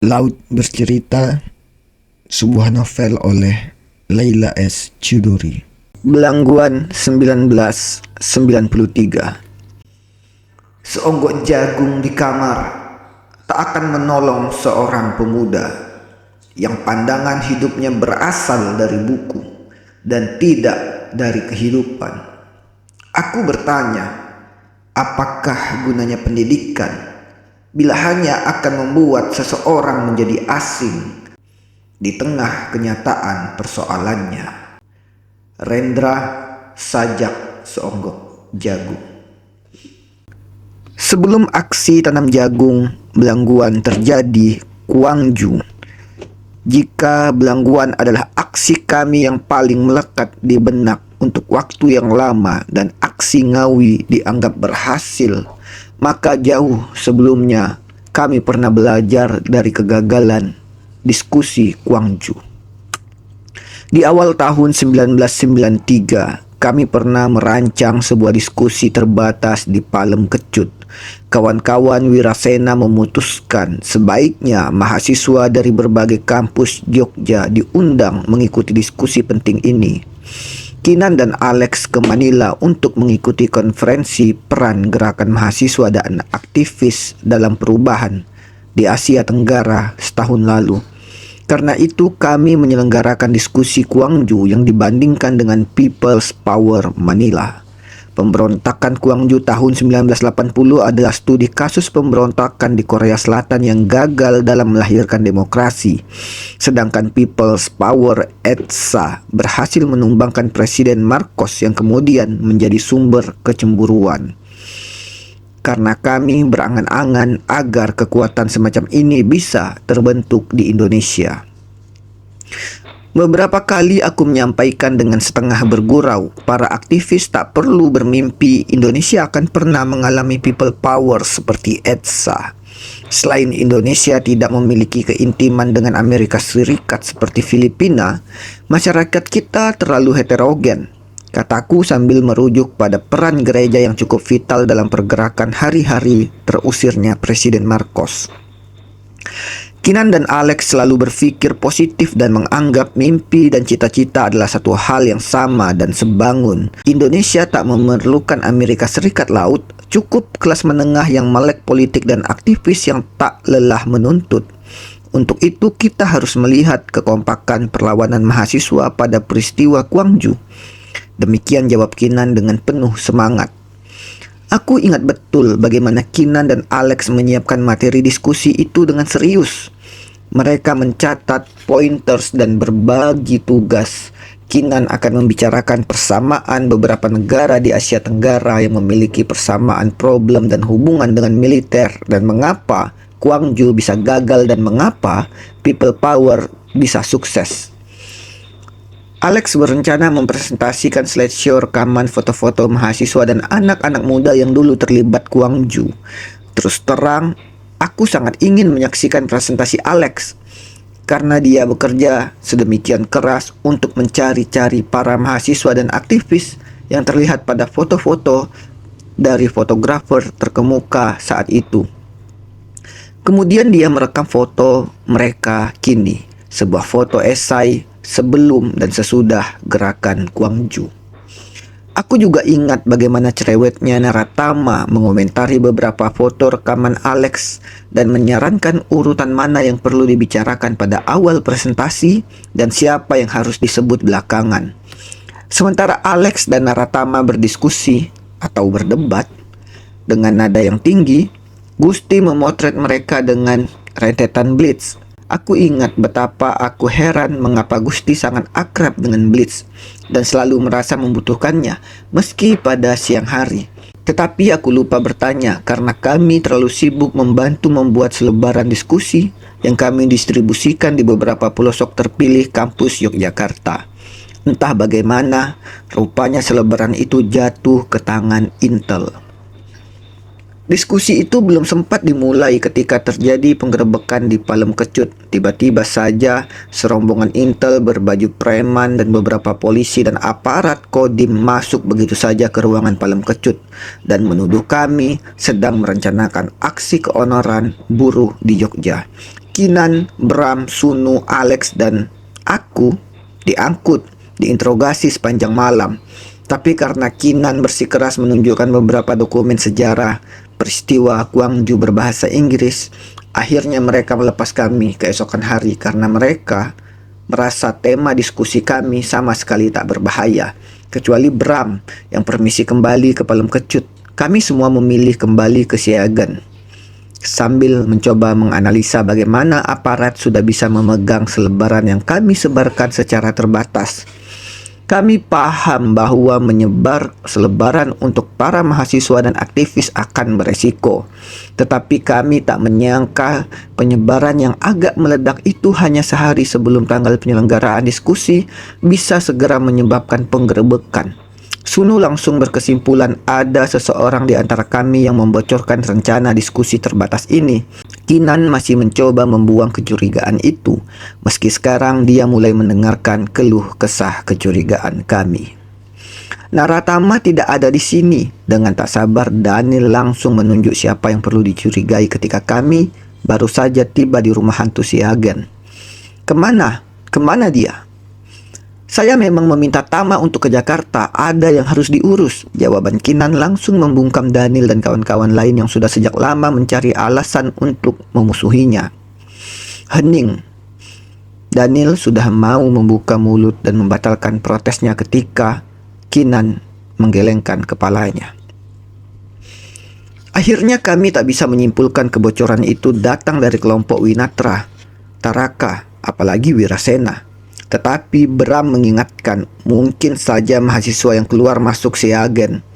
Laut Bercerita, sebuah novel oleh Leila S. Chudori. Belangguan 1993. Seonggok jagung di kamar tak akan menolong seorang pemuda yang pandangan hidupnya berasal dari buku dan tidak dari kehidupan. Aku bertanya, apakah gunanya pendidikan bila hanya akan membuat seseorang menjadi asing di tengah kenyataan persoalannya? Rendra Sajak Seonggok Jagung. Sebelum aksi tanam jagung Belangguan terjadi, Gwangju, jika Belangguan adalah aksi kami yang paling melekat di benak untuk waktu yang lama dan aksi Ngawi dianggap berhasil, maka jauh sebelumnya kami pernah belajar dari kegagalan diskusi Gwangju. Di awal tahun 1993, kami pernah merancang sebuah diskusi terbatas di Palem Kecut. Kawan-kawan Wirasena memutuskan sebaiknya mahasiswa dari berbagai kampus Jogja diundang mengikuti diskusi penting ini. Kinan dan Alex ke Manila untuk mengikuti konferensi peran gerakan mahasiswa dan aktivis dalam perubahan di Asia Tenggara setahun lalu. Karena itu kami menyelenggarakan diskusi Gwangju yang dibandingkan dengan People's Power Manila. Pemberontakan Gwangju tahun 1980 adalah studi kasus pemberontakan di Korea Selatan yang gagal dalam melahirkan demokrasi. Sedangkan People's Power ETSA berhasil menumbangkan Presiden Marcos yang kemudian menjadi sumber kecemburuan. Karena kami berangan-angan agar kekuatan semacam ini bisa terbentuk di Indonesia. Beberapa kali aku menyampaikan dengan setengah bergurau, para aktivis tak perlu bermimpi Indonesia akan pernah mengalami people power seperti ETSA. Selain Indonesia tidak memiliki keintiman dengan Amerika Serikat seperti Filipina, masyarakat kita terlalu heterogen, kataku sambil merujuk pada peran gereja yang cukup vital dalam pergerakan hari-hari terusirnya Presiden Marcos. Kinan dan Alex selalu berpikir positif dan menganggap mimpi dan cita-cita adalah satu hal yang sama dan sebangun. Indonesia tak memerlukan Amerika Serikat laut, cukup kelas menengah yang melek politik dan aktivis yang tak lelah menuntut. Untuk itu kita harus melihat kekompakan perlawanan mahasiswa pada peristiwa Gwangju. Demikian jawab Kinan dengan penuh semangat. Aku ingat betul bagaimana Kinan dan Alex menyiapkan materi diskusi itu dengan serius. Mereka mencatat pointers dan berbagi tugas. Kinan akan membicarakan persamaan beberapa negara di Asia Tenggara yang memiliki persamaan problem dan hubungan dengan militer, dan mengapa Gwangju bisa gagal dan mengapa people power bisa sukses. Alex berencana mempresentasikan slideshow rekaman foto-foto mahasiswa dan anak-anak muda yang dulu terlibat Gwangju. Terus terang, aku sangat ingin menyaksikan presentasi Alex karena dia bekerja sedemikian keras untuk mencari-cari para mahasiswa dan aktivis yang terlihat pada foto-foto dari fotografer terkemuka saat itu. Kemudian dia merekam foto mereka kini, sebuah foto esai sebelum dan sesudah gerakan Gwangju. Aku juga ingat bagaimana cerewetnya Naratama mengomentari beberapa foto rekaman Alex dan menyarankan urutan mana yang perlu dibicarakan pada awal presentasi dan siapa yang harus disebut belakangan. Sementara Alex dan Naratama berdiskusi atau berdebat dengan nada yang tinggi, Gusti memotret mereka dengan rentetan blitz. Aku ingat betapa aku heran mengapa Gusti sangat akrab dengan Blitz dan selalu merasa membutuhkannya meski pada siang hari. Tetapi aku lupa bertanya karena kami terlalu sibuk membantu membuat selebaran diskusi yang kami distribusikan di beberapa pelosok terpilih kampus Yogyakarta. Entah bagaimana, rupanya selebaran itu jatuh ke tangan Intel. Diskusi itu belum sempat dimulai ketika terjadi penggerebekan di Palem Kecut. Tiba-tiba saja serombongan Intel berbaju preman dan beberapa polisi dan aparat Kodim masuk begitu saja ke ruangan Palem Kecut dan menuduh kami sedang merencanakan aksi keonoran buruh di Jogja. Kinan, Bram, Sunu, Alex, dan aku diangkut, diinterogasi sepanjang malam. Tapi karena Kinan bersikeras menunjukkan beberapa dokumen sejarah peristiwa Gwangju berbahasa Inggris, akhirnya mereka melepas kami keesokan hari karena mereka merasa tema diskusi kami sama sekali tak berbahaya. Kecuali Bram yang permisi kembali ke Palem Kecut. Kami semua memilih kembali ke Siagan. Sambil mencoba menganalisa bagaimana aparat sudah bisa memegang selebaran yang kami sebarkan secara terbatas. Kami paham bahwa menyebar selebaran untuk para mahasiswa dan aktivis akan beresiko. Tetapi kami tak menyangka penyebaran yang agak meledak itu hanya sehari sebelum tanggal penyelenggaraan diskusi bisa segera menyebabkan penggerebekan. Sunu langsung berkesimpulan ada seseorang di antara kami yang membocorkan rencana diskusi terbatas ini. Kinan masih mencoba membuang kecurigaan itu, meski sekarang dia mulai mendengarkan keluh kesah kecurigaan kami. Naratama tidak ada di sini. Dengan tak sabar, Daniel langsung menunjuk siapa yang perlu dicurigai ketika kami baru saja tiba di rumah hantu Siagan. Kemana? Kemana dia? Saya memang meminta Tama untuk ke Jakarta, ada yang harus diurus. Jawaban Kinan langsung membungkam Daniel dan kawan-kawan lain yang sudah sejak lama mencari alasan untuk memusuhinya. Hening. Daniel sudah mau membuka mulut dan membatalkan protesnya ketika Kinan menggelengkan kepalanya. Akhirnya kami tak bisa menyimpulkan kebocoran itu datang dari kelompok Winatra, Taraka, apalagi Wirasena. Tetapi Bram mengingatkan mungkin saja mahasiswa yang keluar masuk Siagan.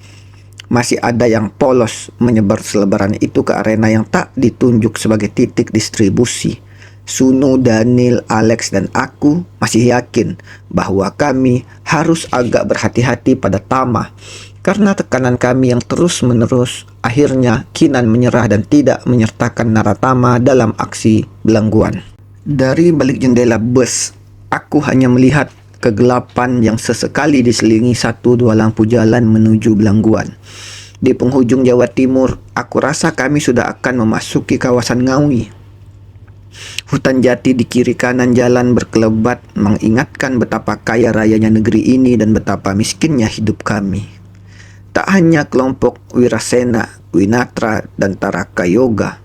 Masih ada yang polos menyebar selebaran itu ke arena yang tak ditunjuk sebagai titik distribusi. Sunu, Daniel, Alex, dan aku masih yakin bahwa kami harus agak berhati-hati pada Tama. Karena tekanan kami yang terus-menerus, akhirnya Kinan menyerah dan tidak menyertakan Naratama dalam aksi belangguan. Dari balik jendela bus, aku hanya melihat kegelapan yang sesekali diselingi satu dua lampu jalan menuju belangguan. Di penghujung Jawa Timur, aku rasa kami sudah akan memasuki kawasan Ngawi. Hutan jati di kiri kanan jalan berkelebat mengingatkan betapa kaya rayanya negeri ini dan betapa miskinnya hidup kami. Tak hanya kelompok Wirasena, Winatra, dan Taraka Yoga,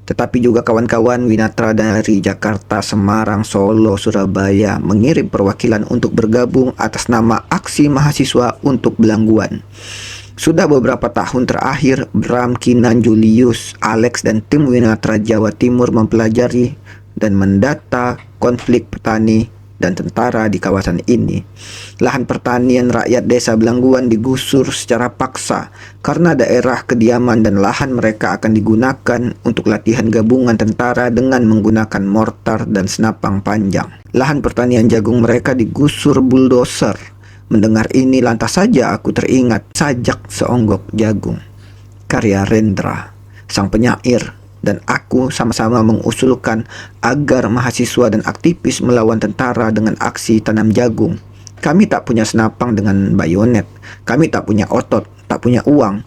tetapi juga kawan-kawan Winatra dari Jakarta, Semarang, Solo, Surabaya mengirim perwakilan untuk bergabung atas nama Aksi Mahasiswa untuk Belangguan. Sudah beberapa tahun terakhir, Bram, Kinan, Julius, Alex, dan tim Winatra Jawa Timur mempelajari dan mendata konflik petani dan tentara di kawasan ini. Lahan pertanian rakyat desa Belangguan digusur secara paksa karena daerah kediaman dan lahan mereka akan digunakan untuk latihan gabungan tentara dengan menggunakan mortar dan senapang panjang. Lahan pertanian jagung mereka digusur bulldozer. Mendengar ini lantas saja aku teringat Sajak Seonggok Jagung, karya Rendra, sang penyair, dan aku sama-sama mengusulkan agar mahasiswa dan aktivis melawan tentara dengan aksi tanam jagung. Kami tak punya senapang dengan bayonet, kami tak punya otot, tak punya uang.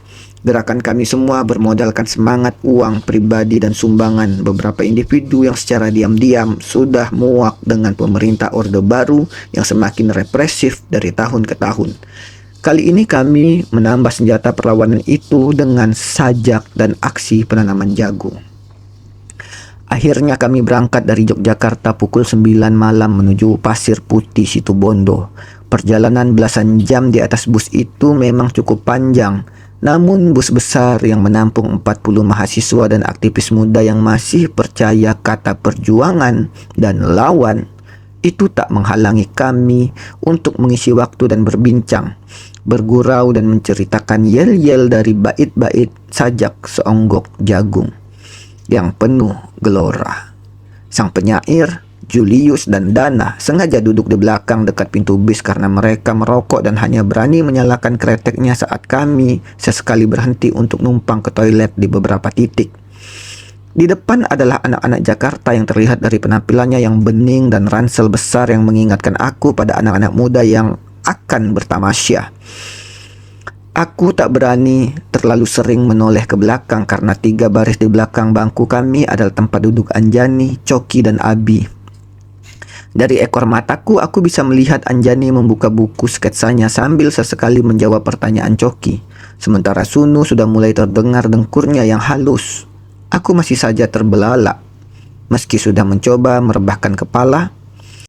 Gerakan kami semua bermodalkan semangat, uang pribadi, dan sumbangan beberapa individu yang secara diam-diam sudah muak dengan pemerintah Orde Baru yang semakin represif dari tahun ke tahun. Kali ini kami menambah senjata perlawanan itu dengan sajak dan aksi penanaman jagung. Akhirnya kami berangkat dari Yogyakarta pukul 9 malam menuju Pasir Putih Situbondo. Perjalanan belasan jam di atas bus itu memang cukup panjang. Namun bus besar yang menampung 40 mahasiswa dan aktivis muda yang masih percaya kata perjuangan dan lawan itu tak menghalangi kami untuk mengisi waktu dan berbincang, bergurau dan menceritakan yel-yel dari bait-bait Sajak Seonggok Jagung yang penuh gelora. Sang penyair, Julius, dan Dana sengaja duduk di belakang dekat pintu bis karena mereka merokok dan hanya berani menyalakan kreteknya saat kami sesekali berhenti untuk numpang ke toilet di beberapa titik. Di depan adalah anak-anak Jakarta yang terlihat dari penampilannya yang bening dan ransel besar yang mengingatkan aku pada anak-anak muda yang akan bertamasya. Aku tak berani terlalu sering menoleh ke belakang karena 3 baris di belakang bangku kami adalah tempat duduk Anjani, Coki, dan Abi. Dari ekor mataku, aku bisa melihat Anjani membuka buku sketsanya sambil sesekali menjawab pertanyaan Coki. Sementara Sunu sudah mulai terdengar dengkurnya yang halus. Aku masih saja terbelalak. Meski sudah mencoba merebahkan kepala,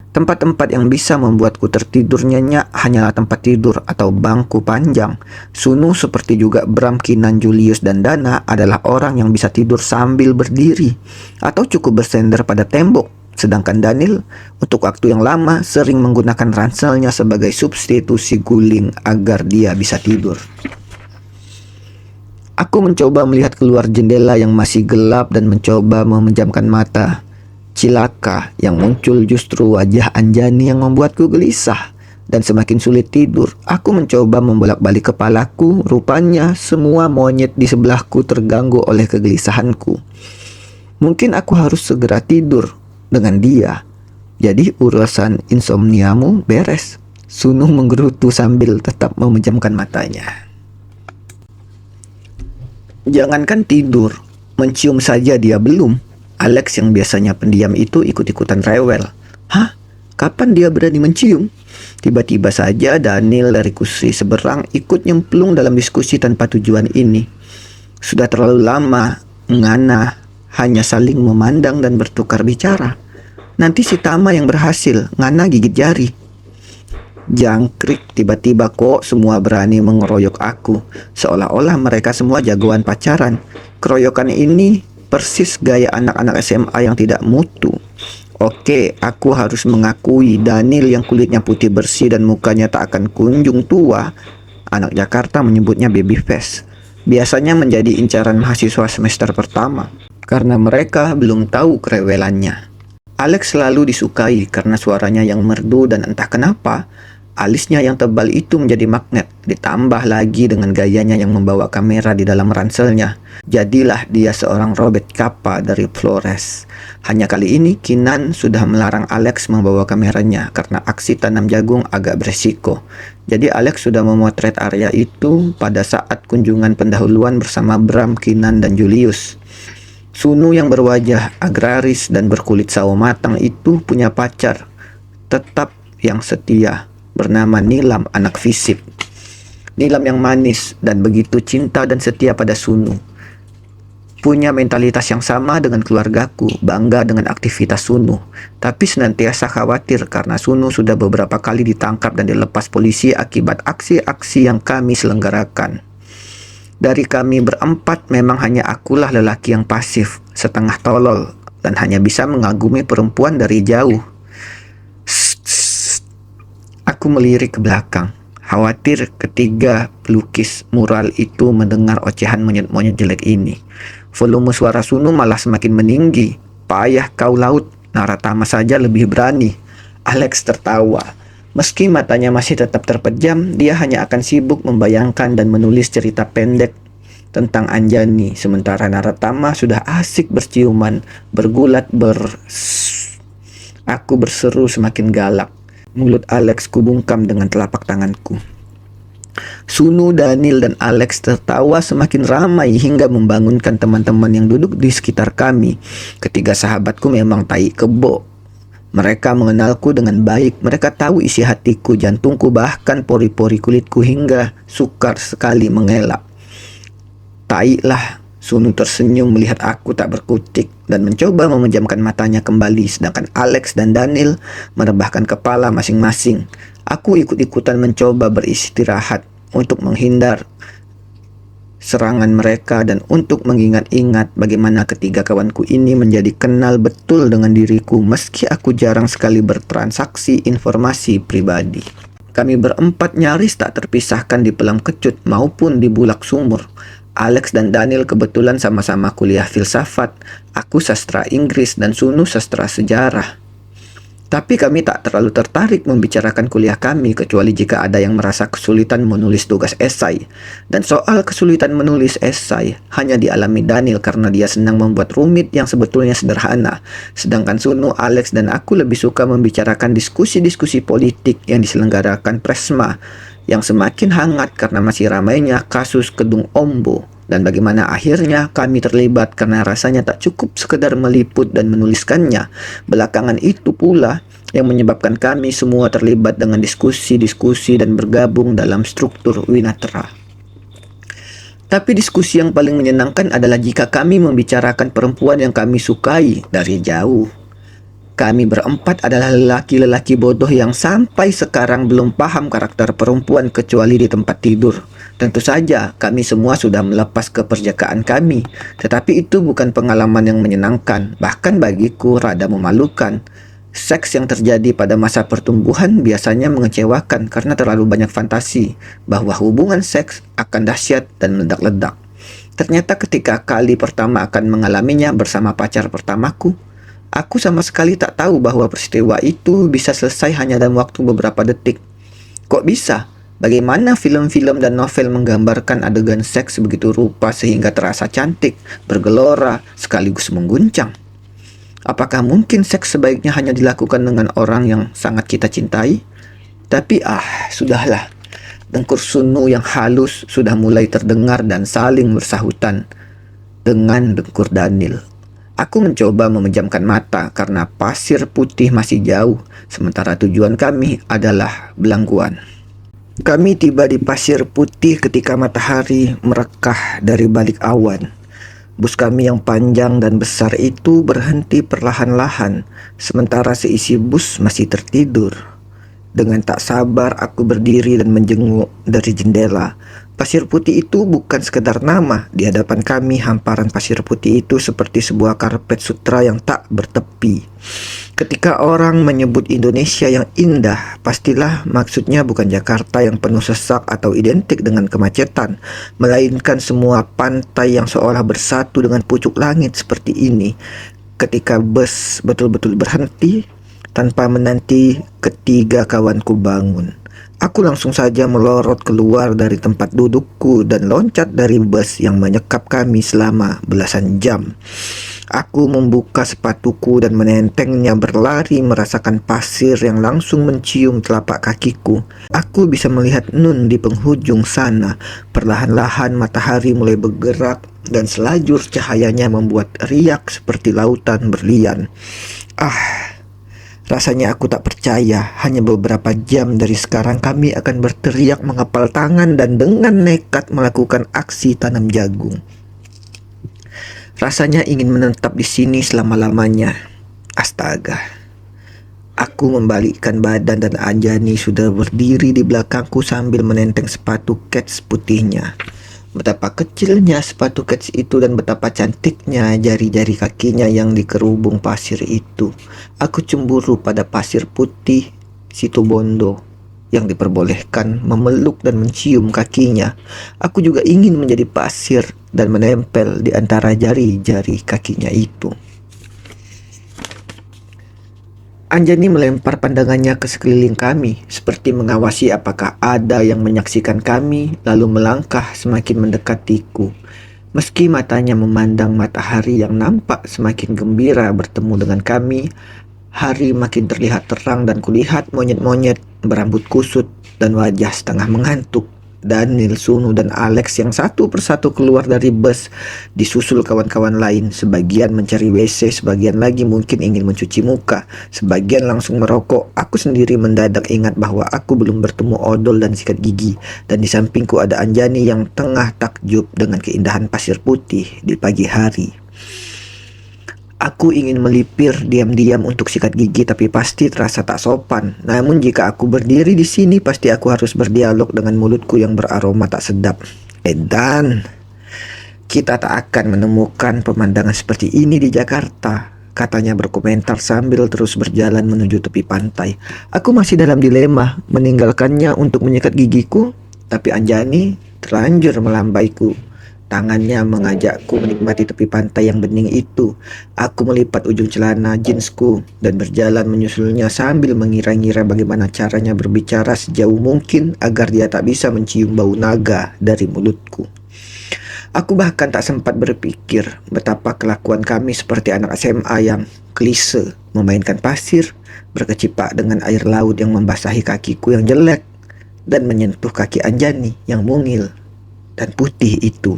tempat-tempat yang bisa membuatku tertidur nyenyak hanyalah tempat tidur atau bangku panjang. Sunu seperti juga Bram, Kinan, Julius, dan Dana adalah orang yang bisa tidur sambil berdiri atau cukup bersender pada tembok. Sedangkan Daniel untuk waktu yang lama sering menggunakan ranselnya sebagai substitusi guling agar dia bisa tidur. Aku mencoba melihat keluar jendela yang masih gelap dan mencoba memejamkan mata. Cilaka, yang muncul justru wajah Anjani yang membuatku gelisah dan semakin sulit tidur. Aku mencoba membolak-balik kepalaku, rupanya semua monyet di sebelahku terganggu oleh kegelisahanku. Mungkin aku harus segera tidur dengan dia, jadi urusan insomniamu beres. Sunu menggerutu sambil tetap memejamkan matanya. Jangankan tidur, mencium saja dia belum. Alex yang biasanya pendiam itu ikut-ikutan rewel. Hah? Kapan dia berani mencium? Tiba-tiba saja Daniel dari kursi seberang ikut nyemplung dalam diskusi tanpa tujuan ini. Sudah terlalu lama Ngana hanya saling memandang dan bertukar bicara. Nanti si Tama yang berhasil, Ngana gigit jari. Jangkrik, tiba-tiba kok semua berani mengeroyok aku, seolah-olah mereka semua jagoan pacaran. Keroyokan ini persis gaya anak-anak SMA yang tidak mutu. Oke, aku harus mengakui Daniel yang kulitnya putih bersih dan mukanya tak akan kunjung tua. Anak Jakarta menyebutnya baby face. Biasanya menjadi incaran mahasiswa semester pertama karena mereka belum tahu kerewelannya. Alex selalu disukai karena suaranya yang merdu dan entah kenapa alisnya yang tebal itu menjadi magnet, ditambah lagi dengan gayanya yang membawa kamera di dalam ranselnya. Jadilah dia seorang Robert Capa dari Flores. Hanya kali ini Kinan sudah melarang Alex membawa kameranya karena aksi tanam jagung agak beresiko. Jadi Alex sudah memotret area itu pada saat kunjungan pendahuluan bersama Bram, Kinan, dan Julius. Sunu yang berwajah agraris dan berkulit sawo matang itu punya pacar tetap yang setia, bernama Nilam, anak fisip. Nilam yang manis dan begitu cinta dan setia pada Sunu. Punya mentalitas yang sama dengan keluargaku, bangga dengan aktivitas Sunu, tapi senantiasa khawatir karena Sunu sudah beberapa kali ditangkap dan dilepas polisi akibat aksi-aksi yang kami selenggarakan. Dari kami berempat memang hanya akulah lelaki yang pasif, setengah tolol, dan hanya bisa mengagumi perempuan dari jauh. Aku melirik ke belakang, khawatir ketiga pelukis mural itu mendengar ocehan monyet-monyet jelek ini. Volume suara Sunu malah semakin meninggi. Payah kau laut, Naratama saja lebih berani. Alex tertawa. Meski matanya masih tetap terpejam, dia hanya akan sibuk membayangkan dan menulis cerita pendek tentang Anjani. Sementara Naratama sudah asik berciuman, bergulat Aku berseru semakin galak. Mulut Alex kubungkam dengan telapak tanganku. Sunu, Daniel, dan Alex tertawa semakin ramai hingga membangunkan teman-teman yang duduk di sekitar kami. Ketiga sahabatku memang tai kebo. Mereka mengenalku dengan baik. Mereka tahu isi hatiku, jantungku, bahkan pori-pori kulitku hingga sukar sekali mengelak. Tai lah. Sunu tersenyum melihat aku tak berkutik dan mencoba memejamkan matanya kembali, sedangkan Alex dan Daniel merebahkan kepala masing-masing. Aku ikut-ikutan mencoba beristirahat untuk menghindar serangan mereka dan untuk mengingat-ingat bagaimana ketiga kawanku ini menjadi kenal betul dengan diriku meski aku jarang sekali bertransaksi informasi pribadi. Kami berempat nyaris tak terpisahkan di Pelam Kecut maupun di Bulak Sumur. Alex dan Daniel kebetulan sama-sama kuliah filsafat, aku sastra Inggris dan Sunu sastra sejarah. Tapi kami tak terlalu tertarik membicarakan kuliah kami kecuali jika ada yang merasa kesulitan menulis tugas esai. Dan soal kesulitan menulis esai hanya dialami Daniel karena dia senang membuat rumit yang sebetulnya sederhana. Sedangkan Sunu, Alex, dan aku lebih suka membicarakan diskusi-diskusi politik yang diselenggarakan Presma yang semakin hangat karena masih ramainya kasus Kedung Ombo, dan bagaimana akhirnya kami terlibat karena rasanya tak cukup sekedar meliput dan menuliskannya. Belakangan itu pula yang menyebabkan kami semua terlibat dengan diskusi-diskusi dan bergabung dalam struktur Winatra. Tapi diskusi yang paling menyenangkan adalah jika kami membicarakan perempuan yang kami sukai dari jauh. Kami berempat adalah lelaki-lelaki bodoh yang sampai sekarang belum paham karakter perempuan kecuali di tempat tidur. Tentu saja kami semua sudah melepas keperjakaan kami, tetapi itu bukan pengalaman yang menyenangkan, bahkan bagiku rada memalukan. Seks yang terjadi pada masa pertumbuhan biasanya mengecewakan karena terlalu banyak fantasi bahwa hubungan seks akan dahsyat dan meledak-ledak. Ternyata ketika kali pertama akan mengalaminya bersama pacar pertamaku, aku sama sekali tak tahu bahwa peristiwa itu bisa selesai hanya dalam waktu beberapa detik. Kok bisa? Bagaimana film-film dan novel menggambarkan adegan seks begitu rupa sehingga terasa cantik, bergelora, sekaligus mengguncang? Apakah mungkin seks sebaiknya hanya dilakukan dengan orang yang sangat kita cintai? Tapi sudahlah. Dengkur Sunu yang halus sudah mulai terdengar dan saling bersahutan dengan dengkur Daniel. Aku mencoba memejamkan mata karena pasir putih masih jauh, sementara tujuan kami adalah Belangguan. Kami tiba di pasir putih ketika matahari merekah dari balik awan. Bus kami yang panjang dan besar itu berhenti perlahan-lahan, sementara seisi bus masih tertidur. Dengan tak sabar aku berdiri dan menjenguk dari jendela. Pasir putih itu bukan sekedar nama. Di hadapan kami hamparan pasir putih itu seperti sebuah karpet sutra yang tak bertepi. Ketika orang menyebut Indonesia yang indah, pastilah maksudnya bukan Jakarta yang penuh sesak atau identik dengan kemacetan, melainkan semua pantai yang seolah bersatu dengan pucuk langit seperti ini. Ketika bus betul-betul berhenti, tanpa menanti ketiga kawanku bangun, aku langsung saja melorot keluar dari tempat dudukku dan loncat dari bus yang menyekap kami selama belasan jam. Aku membuka sepatuku dan menentengnya berlari merasakan pasir yang langsung mencium telapak kakiku. Aku bisa melihat Nun di penghujung sana. Perlahan-lahan matahari mulai bergerak dan selajur cahayanya membuat riak seperti lautan berlian. Rasanya aku tak percaya, hanya beberapa jam dari sekarang kami akan berteriak mengepal tangan dan dengan nekat melakukan aksi tanam jagung. Rasanya ingin menetap di sini selama-lamanya. Astaga. Aku membalikkan badan dan Anjani sudah berdiri di belakangku sambil menenteng sepatu kets putihnya. Betapa kecilnya sepatu kets itu dan betapa cantiknya jari-jari kakinya yang dikerubung pasir itu. Aku cemburu pada pasir putih Situbondo yang diperbolehkan memeluk dan mencium kakinya. Aku juga ingin menjadi pasir dan menempel di antara jari-jari kakinya itu. Anjani melempar pandangannya ke sekeliling kami, seperti mengawasi apakah ada yang menyaksikan kami, lalu melangkah semakin mendekatiku. Meski matanya memandang matahari yang nampak semakin gembira bertemu dengan kami, hari makin terlihat terang dan kulihat monyet-monyet berambut kusut dan wajah setengah mengantuk. Daniel, Sunu, dan Alex yang satu persatu keluar dari bus disusul kawan-kawan lain. Sebagian mencari WC, sebagian lagi mungkin ingin mencuci muka, sebagian langsung merokok. Aku sendiri mendadak ingat bahwa aku belum bertemu odol dan sikat gigi, dan di sampingku ada Anjani yang tengah takjub dengan keindahan pasir putih di pagi hari. Aku ingin melipir diam-diam untuk sikat gigi, tapi pasti terasa tak sopan. Namun jika aku berdiri di sini, pasti aku harus berdialog dengan mulutku yang beraroma tak sedap. Dan kita tak akan menemukan pemandangan seperti ini di Jakarta, katanya berkomentar sambil terus berjalan menuju tepi pantai. Aku masih dalam dilema, meninggalkannya untuk menyikat gigiku, tapi Anjani terlanjur melambaiku. Tangannya mengajakku menikmati tepi pantai yang bening itu. Aku melipat ujung celana jeansku dan berjalan menyusulnya sambil mengira-ngira bagaimana caranya berbicara sejauh mungkin agar dia tak bisa mencium bau naga dari mulutku. Aku bahkan tak sempat berpikir betapa kelakuan kami seperti anak SMA yang klise, memainkan pasir, berkecipak dengan air laut yang membasahi kakiku yang jelek. dan menyentuh kaki Anjani yang mungil dan putih itu.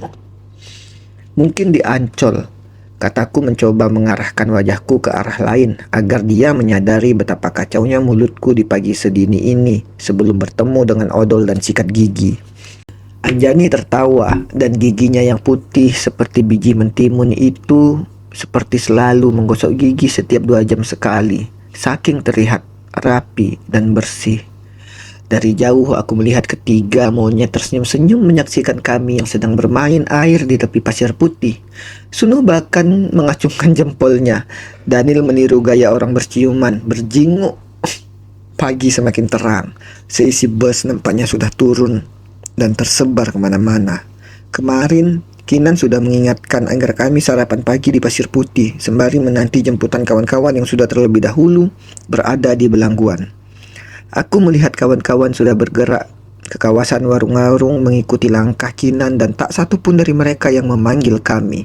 Mungkin di Ancol, kataku mencoba mengarahkan wajahku ke arah lain agar dia menyadari betapa kacaunya mulutku di pagi sedini ini sebelum bertemu dengan odol dan sikat gigi. Anjani tertawa dan giginya yang putih seperti biji mentimun itu seperti selalu menggosok gigi setiap 2 jam sekali, saking terlihat rapi dan bersih. Dari jauh aku melihat ketiga monyet tersenyum-senyum menyaksikan kami yang sedang bermain air di tepi pasir putih. Sunu bahkan mengacungkan jempolnya. Daniel meniru gaya orang berciuman, berjinguk. Pagi semakin terang. Seisi bus nampaknya sudah turun dan tersebar kemana-mana. Kemarin, Kinan sudah mengingatkan agar kami sarapan pagi di pasir putih, sembari menanti jemputan kawan-kawan yang sudah terlebih dahulu berada di Belangguan. Aku melihat kawan-kawan sudah bergerak ke kawasan warung-warung mengikuti langkah Kinan dan tak satu pun dari mereka yang memanggil kami.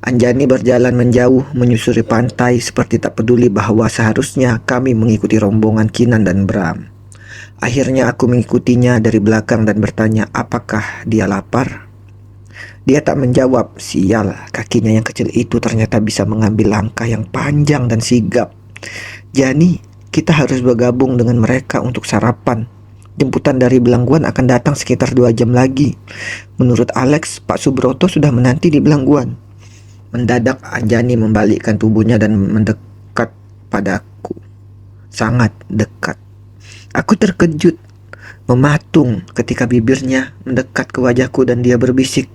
Anjani berjalan menjauh menyusuri pantai seperti tak peduli bahwa seharusnya kami mengikuti rombongan Kinan dan Bram. Akhirnya aku mengikutinya dari belakang dan bertanya apakah dia lapar. Dia tak menjawab. Sial, kakinya yang kecil itu ternyata bisa mengambil langkah yang panjang dan sigap. Jani, kita harus bergabung dengan mereka untuk sarapan. Jemputan dari Belangguan akan datang sekitar 2 jam lagi. Menurut Alex, Pak Subroto sudah menanti di Belangguan. Mendadak Anjani membalikkan tubuhnya dan mendekat padaku. Sangat dekat. Aku terkejut, mematung ketika bibirnya mendekat ke wajahku dan dia berbisik,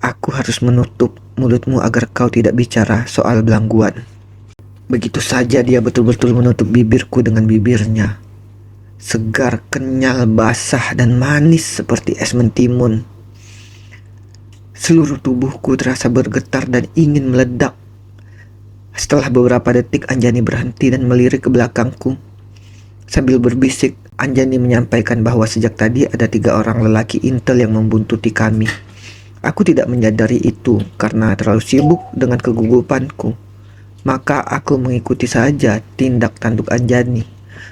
"Aku harus menutup mulutmu agar kau tidak bicara soal Belangguan." Begitu saja dia betul-betul menutup bibirku dengan bibirnya. Segar, kenyal, basah, dan manis seperti es mentimun. Seluruh tubuhku terasa bergetar dan ingin meledak. Setelah beberapa detik, Anjani berhenti dan melirik ke belakangku. Sambil berbisik, Anjani menyampaikan bahwa sejak tadi ada 3 orang lelaki intel yang membuntuti kami. Aku tidak menyadari itu karena terlalu sibuk dengan kegugupanku. Maka aku mengikuti saja tindak tanduk Anjani.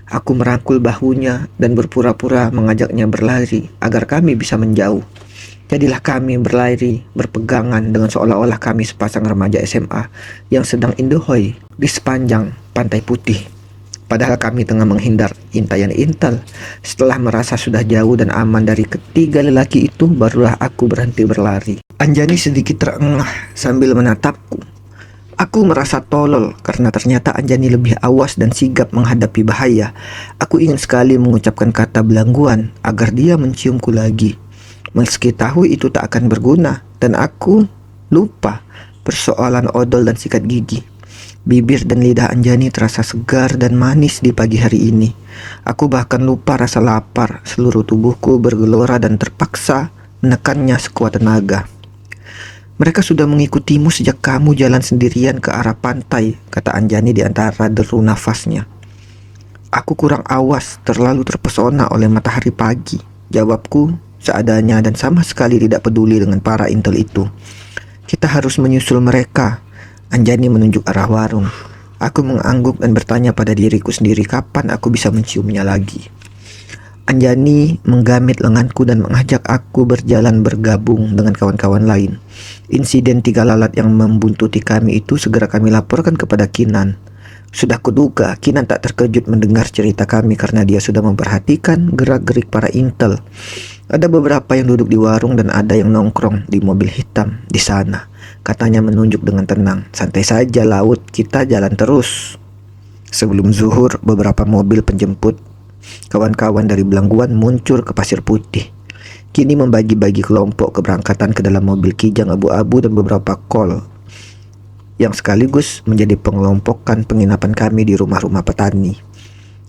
Aku merangkul bahunya dan berpura-pura mengajaknya berlari agar kami bisa menjauh. Jadilah kami berlari berpegangan dengan seolah-olah kami sepasang remaja SMA yang sedang indohoy di sepanjang pantai putih. Padahal kami tengah menghindar intayan intel. Setelah merasa sudah jauh dan aman dari ketiga lelaki itu, barulah aku berhenti berlari. Anjani sedikit terengah sambil menatapku. Aku merasa tolol karena ternyata Anjani lebih awas dan sigap menghadapi bahaya. Aku ingin sekali mengucapkan kata Belangguan agar dia menciumku lagi. Meski tahu itu tak akan berguna, dan aku lupa persoalan odol dan sikat gigi. Bibir dan lidah Anjani terasa segar dan manis di pagi hari ini. Aku bahkan lupa rasa lapar. Seluruh tubuhku bergelora dan terpaksa menekannya sekuat tenaga. "Mereka sudah mengikutimu sejak kamu jalan sendirian ke arah pantai," kata Anjani di antara deru nafasnya. "Aku kurang awas, terlalu terpesona oleh matahari pagi," jawabku seadanya dan sama sekali tidak peduli dengan para intel itu. "Kita harus menyusul mereka." Anjani menunjuk arah warung. Aku mengangguk dan bertanya pada diriku sendiri kapan aku bisa menciumnya lagi. Anjani menggamit lenganku dan mengajak aku berjalan bergabung dengan kawan-kawan lain. Insiden 3 lalat yang membuntuti kami itu segera kami laporkan kepada Kinan. Sudah kuduga Kinan tak terkejut mendengar cerita kami karena dia sudah memperhatikan gerak-gerik para intel. Ada beberapa yang duduk di warung dan ada yang nongkrong di mobil hitam di sana. Katanya menunjuk dengan tenang, "Santai saja laut, kita jalan terus." Sebelum zuhur, beberapa mobil penjemput kawan-kawan dari Belangguan muncul ke pasir putih. Kini membagi-bagi kelompok keberangkatan ke dalam mobil kijang abu-abu dan beberapa kol yang sekaligus menjadi pengelompokan penginapan kami di rumah-rumah petani.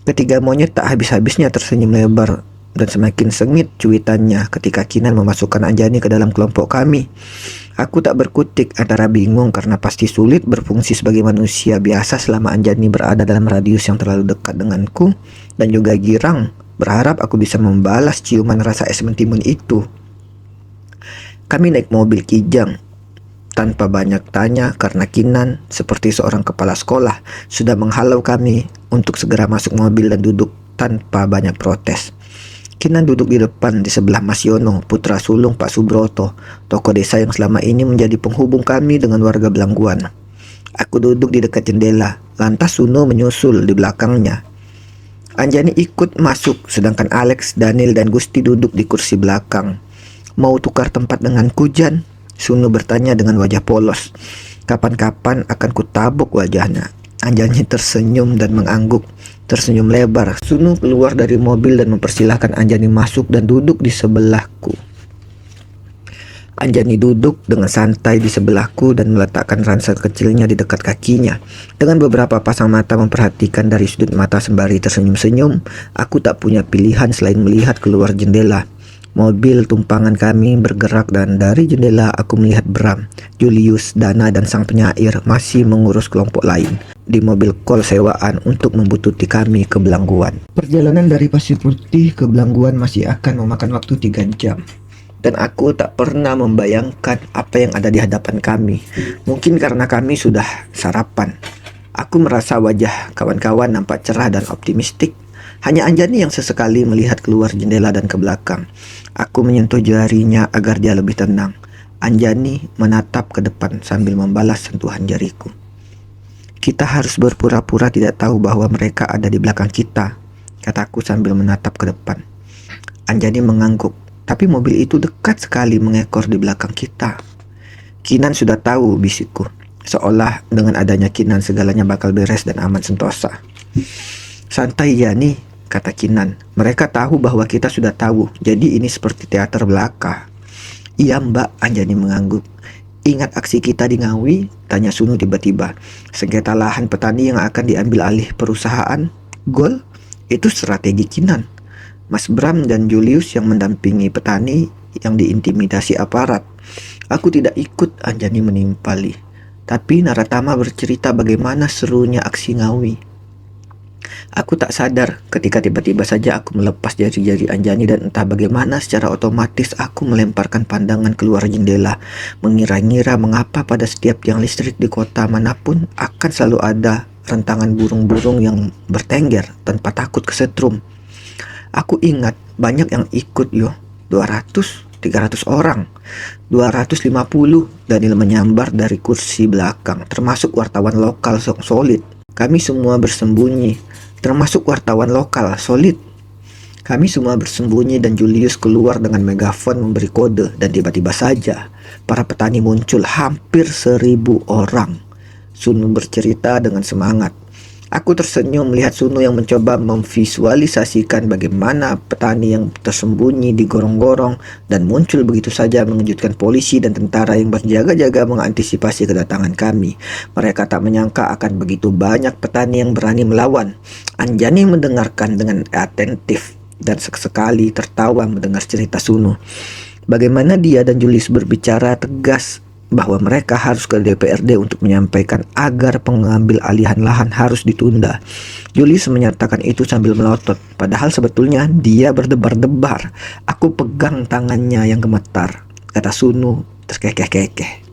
Ketiga monyet tak habis-habisnya tersenyum lebar dan semakin sengit cuitannya ketika Kinan memasukkan Anjani ke dalam kelompok kami. Aku tak berkutik antara bingung karena pasti sulit berfungsi sebagai manusia biasa selama Anjani berada dalam radius yang terlalu dekat denganku, dan juga girang berharap aku bisa membalas ciuman rasa es mentimun itu. Kami naik mobil kijang tanpa banyak tanya karena Kinan seperti seorang kepala sekolah sudah menghalau kami untuk segera masuk mobil dan duduk tanpa banyak protes. Kinan duduk di depan di sebelah Mas Yono, putra sulung Pak Subroto, tokoh desa yang selama ini menjadi penghubung kami dengan warga Belangguan. Aku duduk di dekat jendela, lantas Suno menyusul di belakangnya. Anjani ikut masuk, sedangkan Alex, Daniel, dan Gusti duduk di kursi belakang. Mau tukar tempat dengan Kujan? Suno bertanya dengan wajah polos. Kapan-kapan akan kutabuk wajahnya. Anjani tersenyum dan mengangguk. Tersenyum lebar. Suno keluar dari mobil dan mempersilahkan Anjani masuk dan duduk di sebelahku. Anjani duduk dengan santai di sebelahku dan meletakkan ransel kecilnya di dekat kakinya. Dengan beberapa pasang mata memperhatikan dari sudut mata sembari tersenyum-senyum, aku tak punya pilihan selain melihat keluar jendela. Mobil tumpangan kami bergerak dan dari jendela aku melihat Bram, Julius, Dana, dan sang penyair masih mengurus kelompok lain di mobil kol sewaan untuk membuntuti kami ke Belangguan. Perjalanan dari Pasir Putih ke Belangguan masih akan memakan waktu 3 jam. Dan aku tak pernah membayangkan apa yang ada di hadapan kami. Mungkin karena kami sudah sarapan. Aku merasa wajah kawan-kawan nampak cerah dan optimistik. Hanya Anjani yang sesekali melihat keluar jendela dan ke belakang. Aku menyentuh jarinya agar dia lebih tenang. Anjani menatap ke depan sambil membalas sentuhan jariku. Kita harus berpura-pura tidak tahu bahwa mereka ada di belakang kita, kataku sambil menatap ke depan. Anjani mengangguk. Tapi mobil itu dekat sekali mengekor di belakang kita. Kinan sudah tahu, bisikku. Seolah dengan adanya Kinan segalanya bakal beres dan aman sentosa. Santai ya nih, kata Kinan. Mereka tahu bahwa kita sudah tahu, jadi ini seperti teater belaka. Iya mbak, Anjani mengangguk. Ingat aksi kita di Ngawi? Tanya Sunu tiba-tiba. Sengketa lahan petani yang akan diambil alih perusahaan. Gol? Itu strategi Kinan. Mas Bram dan Julius yang mendampingi petani yang diintimidasi aparat. Aku tidak ikut, Anjani menimpali. Tapi Naratama bercerita bagaimana serunya aksi Ngawi. Aku tak sadar ketika tiba-tiba saja aku melepas jari-jari Anjani dan entah bagaimana secara otomatis aku melemparkan pandangan keluar jendela, mengira-ngira mengapa pada setiap tiang listrik di kota manapun akan selalu ada rentangan burung-burung yang bertengger tanpa takut kesetrum. Aku ingat banyak yang ikut 200, 300 orang, 250. Daniel menyambar dari kursi belakang, termasuk wartawan lokal solid. Kami semua bersembunyi, termasuk wartawan lokal solid. Kami semua bersembunyi dan Julius keluar dengan megafon memberi kode dan tiba-tiba saja para petani muncul hampir 1.000 orang. Sunu bercerita dengan semangat. Aku tersenyum melihat Sunu yang mencoba memvisualisasikan bagaimana petani yang tersembunyi di gorong-gorong dan muncul begitu saja mengejutkan polisi dan tentara yang berjaga-jaga mengantisipasi kedatangan kami. Mereka tak menyangka akan begitu banyak petani yang berani melawan. Anjani mendengarkan dengan atentif dan sekali tertawa mendengar cerita Sunu. Bagaimana dia dan Julius berbicara tegas bahwa mereka harus ke DPRD untuk menyampaikan agar pengambil alihan lahan harus ditunda. Julius menyatakan itu sambil melotot, padahal sebetulnya dia berdebar-debar. Aku pegang tangannya yang gemetar, kata Sunu terkekeh-kekeh.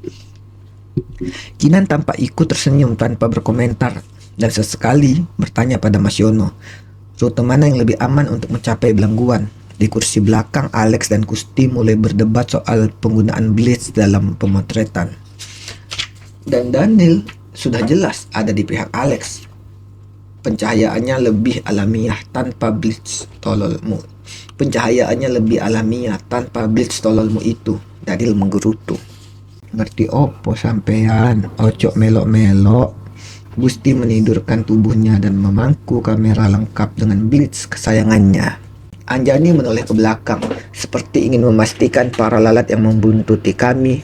Kinan tampak ikut tersenyum tanpa berkomentar dan sesekali bertanya pada Mas Yono, rute mana yang lebih aman untuk mencapai Belangguan? Di kursi belakang, Alex dan Gusti mulai berdebat soal penggunaan blitz dalam pemotretan. Dan Daniel sudah jelas ada di pihak Alex. Pencahayaannya lebih alamiah tanpa blitz tololmu. Pencahayaannya lebih alamiah tanpa blitz tololmu itu, Daniel menggerutu. Ngerti opo sampean, ocok melok-melok. Gusti menidurkan tubuhnya dan memangku kamera lengkap dengan blitz kesayangannya. Anjani menoleh ke belakang, seperti ingin memastikan para lalat yang membuntuti kami.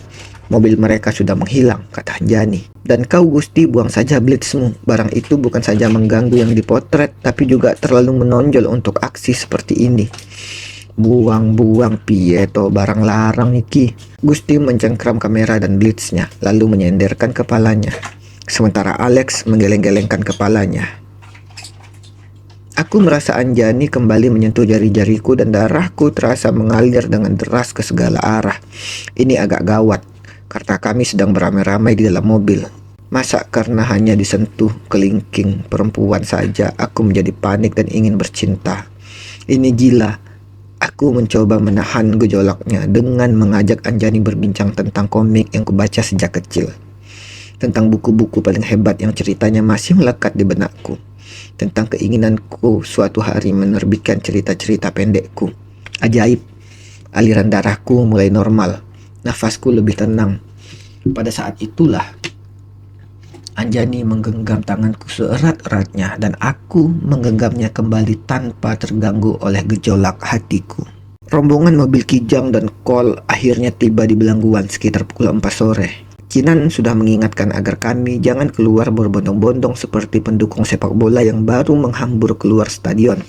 Mobil mereka sudah menghilang, kata Anjani. Dan kau Gusti buang saja blitzmu. Barang itu bukan saja mengganggu yang dipotret, tapi juga terlalu menonjol untuk aksi seperti ini. Buang-buang piye to barang larang iki. Gusti mencengkram kamera dan blitznya, lalu menyenderkan kepalanya. Sementara Alex menggeleng-gelengkan kepalanya. Aku merasa Anjani kembali menyentuh jari-jariku dan darahku terasa mengalir dengan deras ke segala arah. Ini agak gawat, karena kami sedang beramai-ramai di dalam mobil. Masa karena hanya disentuh kelingking perempuan saja, aku menjadi panik dan ingin bercinta. Ini gila. Aku mencoba menahan gejolaknya dengan mengajak Anjani berbincang tentang komik yang kubaca sejak kecil. Tentang buku-buku paling hebat yang ceritanya masih melekat di benakku. Tentang keinginanku suatu hari menerbitkan cerita-cerita pendekku. Ajaib, aliran darahku mulai normal. Nafasku lebih tenang. Pada saat itulah Anjani menggenggam tanganku seerat-eratnya dan aku menggenggamnya kembali tanpa terganggu oleh gejolak hatiku. Rombongan mobil Kijang dan Kol akhirnya tiba di Belangguan sekitar pukul 4 sore. Kinan sudah mengingatkan agar kami jangan keluar berbondong-bondong seperti pendukung sepak bola yang baru menghambur keluar stadion.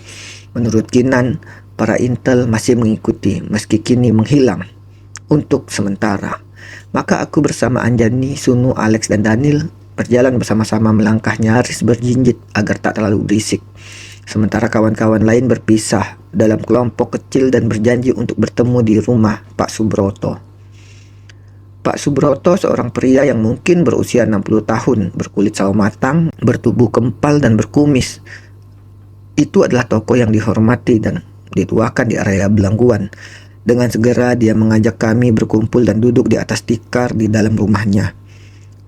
Menurut Kinan, para intel masih mengikuti meski kini menghilang untuk sementara. Maka aku bersama Anjani, Sunu, Alex, dan Daniel berjalan bersama-sama melangkah nyaris berjinjit agar tak terlalu berisik. Sementara kawan-kawan lain berpisah dalam kelompok kecil dan berjanji untuk bertemu di rumah Pak Subroto. Pak Subroto seorang pria yang mungkin berusia 60 tahun, berkulit sawo matang, bertubuh kempal dan berkumis. Itu adalah tokoh yang dihormati dan dituakan di area Belangguan. Dengan segera dia mengajak kami berkumpul dan duduk di atas tikar di dalam rumahnya.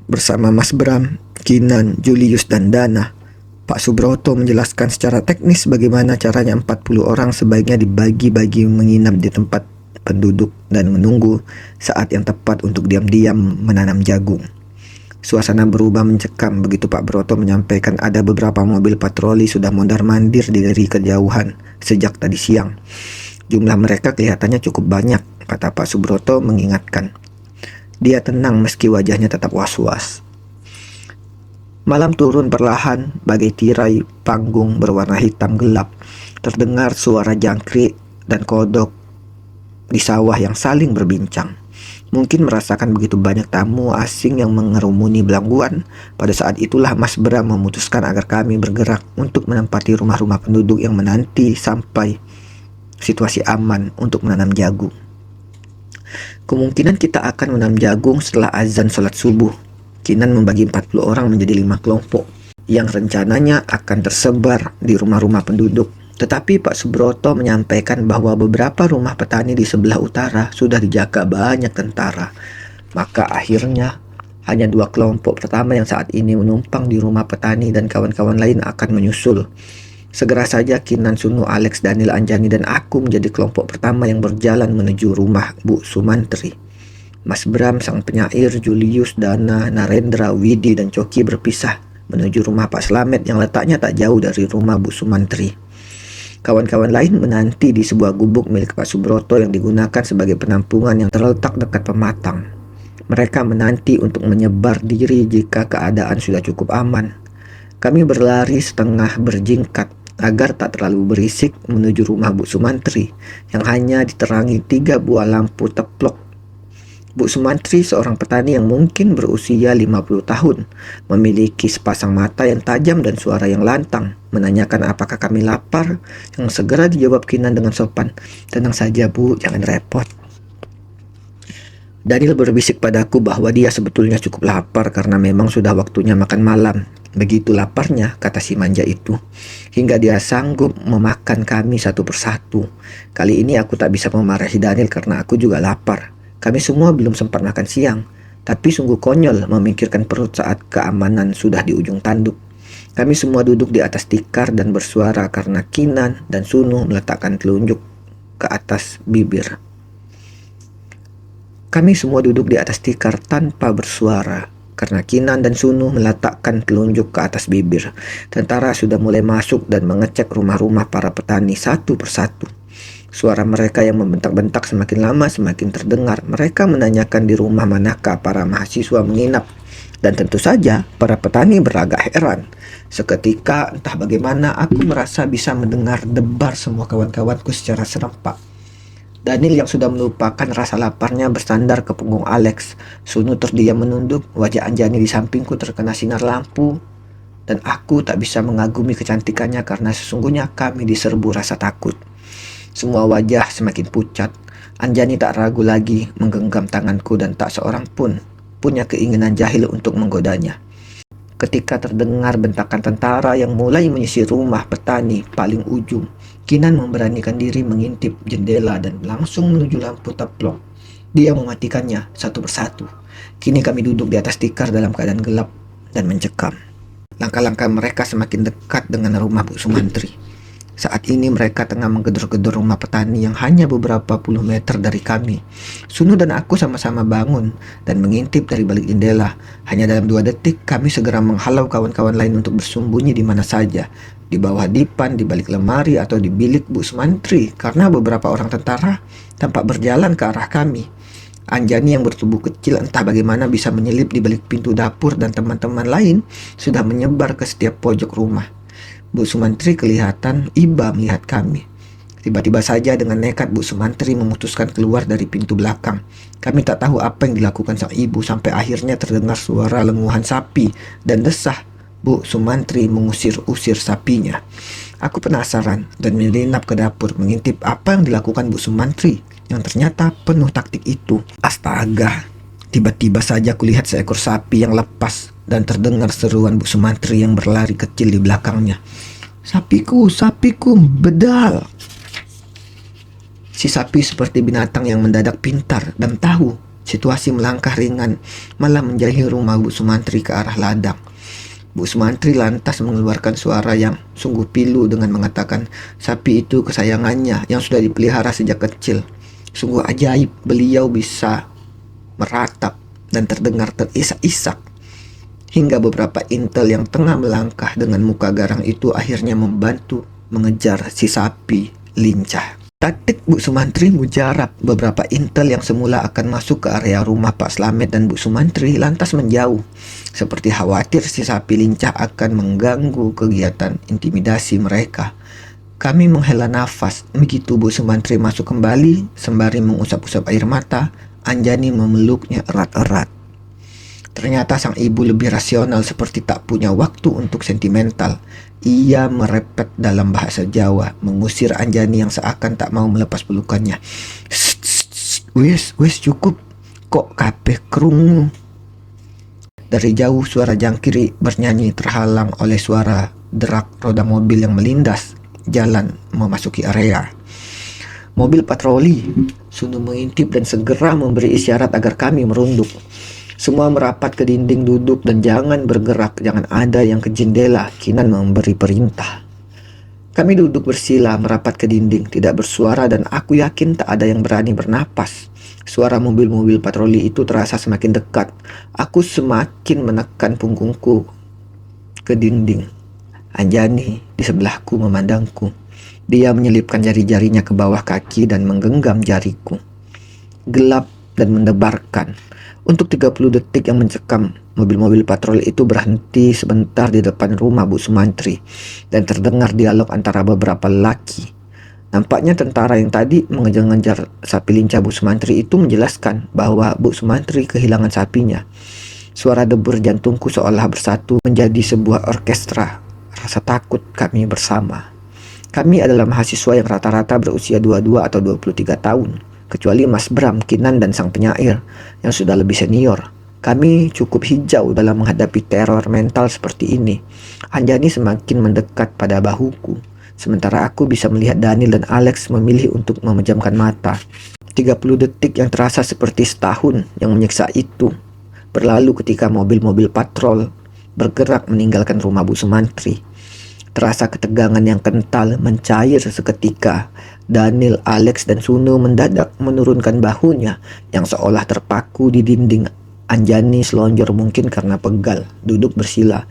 Bersama Mas Bram, Kinan, Julius, dan Dana, Pak Subroto menjelaskan secara teknis bagaimana caranya 40 orang sebaiknya dibagi-bagi menginap di tempat penduduk dan menunggu saat yang tepat untuk diam-diam menanam jagung. Suasana berubah mencekam begitu Pak Broto menyampaikan ada beberapa mobil patroli sudah mondar-mandir dari kejauhan sejak tadi siang. Jumlah mereka kelihatannya cukup banyak, kata Pak Subroto mengingatkan. Dia tenang meski wajahnya tetap was-was. Malam turun perlahan bagai tirai panggung berwarna hitam gelap. Terdengar suara jangkrik dan kodok di sawah yang saling berbincang. Mungkin merasakan begitu banyak tamu asing yang mengerumuni Belangguan. Pada saat itulah Mas Bram memutuskan agar kami bergerak untuk menempati rumah-rumah penduduk yang menanti sampai situasi aman untuk menanam jagung. Kemungkinan kita akan menanam jagung setelah azan sholat subuh. Kinan membagi 40 orang menjadi 5 kelompok yang rencananya akan tersebar di rumah-rumah penduduk. Tetapi Pak Subroto menyampaikan bahwa beberapa rumah petani di sebelah utara sudah dijaga banyak tentara. Maka akhirnya hanya 2 kelompok pertama yang saat ini menumpang di rumah petani dan kawan-kawan lain akan menyusul. Segera saja Kinan, Sunu, Alex, Daniel, Anjani, dan aku menjadi kelompok pertama yang berjalan menuju rumah Bu Sumantri. Mas Bram, sang penyair, Julius, Dana, Narendra, Widi, dan Coki berpisah menuju rumah Pak Slamet yang letaknya tak jauh dari rumah Bu Sumantri. Kawan-kawan lain menanti di sebuah gubuk milik Pak Subroto yang digunakan sebagai penampungan yang terletak dekat pematang. Mereka menanti untuk menyebar diri jika keadaan sudah cukup aman. Kami berlari setengah berjingkat agar tak terlalu berisik menuju rumah Bu Sumantri yang hanya diterangi 3 buah lampu teplok. Bu Sumantri seorang petani yang mungkin berusia 50 tahun, memiliki sepasang mata yang tajam dan suara yang lantang, menanyakan apakah kami lapar, yang segera dijawab Kinan dengan sopan, "Tenang saja Bu, jangan repot." Daniel berbisik padaku bahwa dia sebetulnya cukup lapar karena memang sudah waktunya makan malam. Begitu laparnya, kata si manja itu, hingga dia sanggup memakan kami satu persatu. Kali ini aku tak bisa memarahi Daniel karena aku juga lapar. Kami semua belum sempat makan siang, tapi sungguh konyol memikirkan perut saat keamanan sudah di ujung tanduk. Kami semua duduk di atas tikar dan bersuara karena Kinan dan Sunu meletakkan telunjuk ke atas bibir. Kami semua duduk di atas tikar tanpa bersuara karena Kinan dan Sunu meletakkan telunjuk ke atas bibir. Tentara sudah mulai masuk dan mengecek rumah-rumah para petani satu persatu. Suara mereka yang membentak-bentak semakin lama semakin terdengar. Mereka menanyakan di rumah manakah para mahasiswa menginap. Dan tentu saja para petani beragak heran. Seketika entah bagaimana aku merasa bisa mendengar debar semua kawan-kawanku secara serempak. Daniel yang sudah melupakan rasa laparnya bersandar ke punggung Alex. Sunu terdiam menunduk, wajah Anjani di sampingku terkena sinar lampu. Dan aku tak bisa mengagumi kecantikannya karena sesungguhnya kami diserbu rasa takut. Semua wajah semakin pucat. Anjani tak ragu lagi menggenggam tanganku dan tak seorang pun punya keinginan jahil untuk menggodanya. Ketika terdengar bentakan tentara yang mulai menyisir rumah petani paling ujung, Kinan memberanikan diri mengintip jendela dan langsung menuju lampu taplok. Dia mematikannya satu persatu. Kini kami duduk di atas tikar dalam keadaan gelap dan mencekam. Langkah-langkah mereka semakin dekat dengan rumah Bu Sumantri. Saat ini mereka tengah menggedor-gedor rumah petani yang hanya beberapa puluh meter dari kami. Sunu dan aku sama-sama bangun dan mengintip dari balik jendela. Hanya dalam 2 detik kami segera menghalau kawan-kawan lain untuk bersembunyi di mana saja. Di bawah dipan, di balik lemari, atau di bilik Bu Sumantri, karena beberapa orang tentara tampak berjalan ke arah kami. Anjani yang bertubuh kecil entah bagaimana bisa menyelip di balik pintu dapur dan teman-teman lain sudah menyebar ke setiap pojok rumah. Bu Sumantri kelihatan iba melihat kami. Tiba-tiba saja dengan nekat Bu Sumantri memutuskan keluar dari pintu belakang. Kami tak tahu apa yang dilakukan sang ibu sampai akhirnya terdengar suara lenguhan sapi dan desah Bu Sumantri mengusir-usir sapinya. Aku penasaran dan menyelinap ke dapur mengintip apa yang dilakukan Bu Sumantri yang ternyata penuh taktik itu. Astaga, tiba-tiba saja kulihat seekor sapi yang lepas dan terdengar seruan Bu Sumantri yang berlari kecil di belakangnya. Sapiku, sapiku, bedal. Si sapi seperti binatang yang mendadak pintar dan tahu situasi melangkah ringan, malah menjauhi rumah Bu Sumantri ke arah ladang. Bu Sumantri lantas mengeluarkan suara yang sungguh pilu dengan mengatakan sapi itu kesayangannya yang sudah dipelihara sejak kecil. Sungguh ajaib beliau bisa meratap dan terdengar terisak-isak. Hingga beberapa intel yang tengah melangkah dengan muka garang itu akhirnya membantu mengejar si sapi lincah. Taktik Bu Sumantri mujarab. Beberapa intel yang semula akan masuk ke area rumah Pak Slamet dan Bu Sumantri lantas menjauh. Seperti khawatir si sapi lincah akan mengganggu kegiatan intimidasi mereka. Kami menghela nafas. Begitu Bu Sumantri masuk kembali, sembari mengusap-usap air mata, Anjani memeluknya erat-erat. Ternyata sang ibu lebih rasional, seperti tak punya waktu untuk sentimental. Ia merepet dalam bahasa Jawa, mengusir Anjani yang seakan tak mau melepas pelukannya. Wes cukup, kok kabeh krungu. Dari jauh suara jangkiri bernyanyi terhalang oleh suara derak roda mobil yang melindas jalan memasuki area. Mobil patroli. Sunu mengintip dan segera memberi isyarat agar kami merunduk. Semua merapat ke dinding duduk dan jangan bergerak, jangan ada yang ke jendela. Kinan memberi perintah. Kami duduk bersila merapat ke dinding, tidak bersuara, dan aku yakin tak ada yang berani bernapas. Suara mobil-mobil patroli itu terasa semakin dekat. Aku semakin menekan punggungku ke dinding. Anjani di sebelahku memandangku. Dia menyelipkan jari-jarinya ke bawah kaki dan menggenggam jariku. Gelap dan mendebarkan. Untuk 30 detik yang mencekam, mobil-mobil patroli itu berhenti sebentar di depan rumah Bu Sumantri dan terdengar dialog antara beberapa lelaki. Nampaknya tentara yang tadi mengejar-ngejar sapi lincah Bu Sumantri itu menjelaskan bahwa Bu Sumantri kehilangan sapinya. Suara debur jantungku seolah bersatu menjadi sebuah orkestra. Rasa takut kami bersama. Kami adalah mahasiswa yang rata-rata berusia 22 atau 23 tahun. Kecuali Mas Bram, Kinan, dan sang penyair yang sudah lebih senior. Kami cukup hijau dalam menghadapi teror mental seperti ini. Anjani semakin mendekat pada bahuku, sementara aku bisa melihat Daniel dan Alex memilih untuk memejamkan mata. 30 detik yang terasa seperti setahun yang menyiksa itu berlalu ketika mobil-mobil patrol bergerak meninggalkan rumah Bu Sumantri. Terasa ketegangan yang kental mencair seketika. Daniel, Alex, dan Sunu mendadak menurunkan bahunya yang seolah terpaku di dinding. Anjani selonjor mungkin karena pegal, duduk bersila.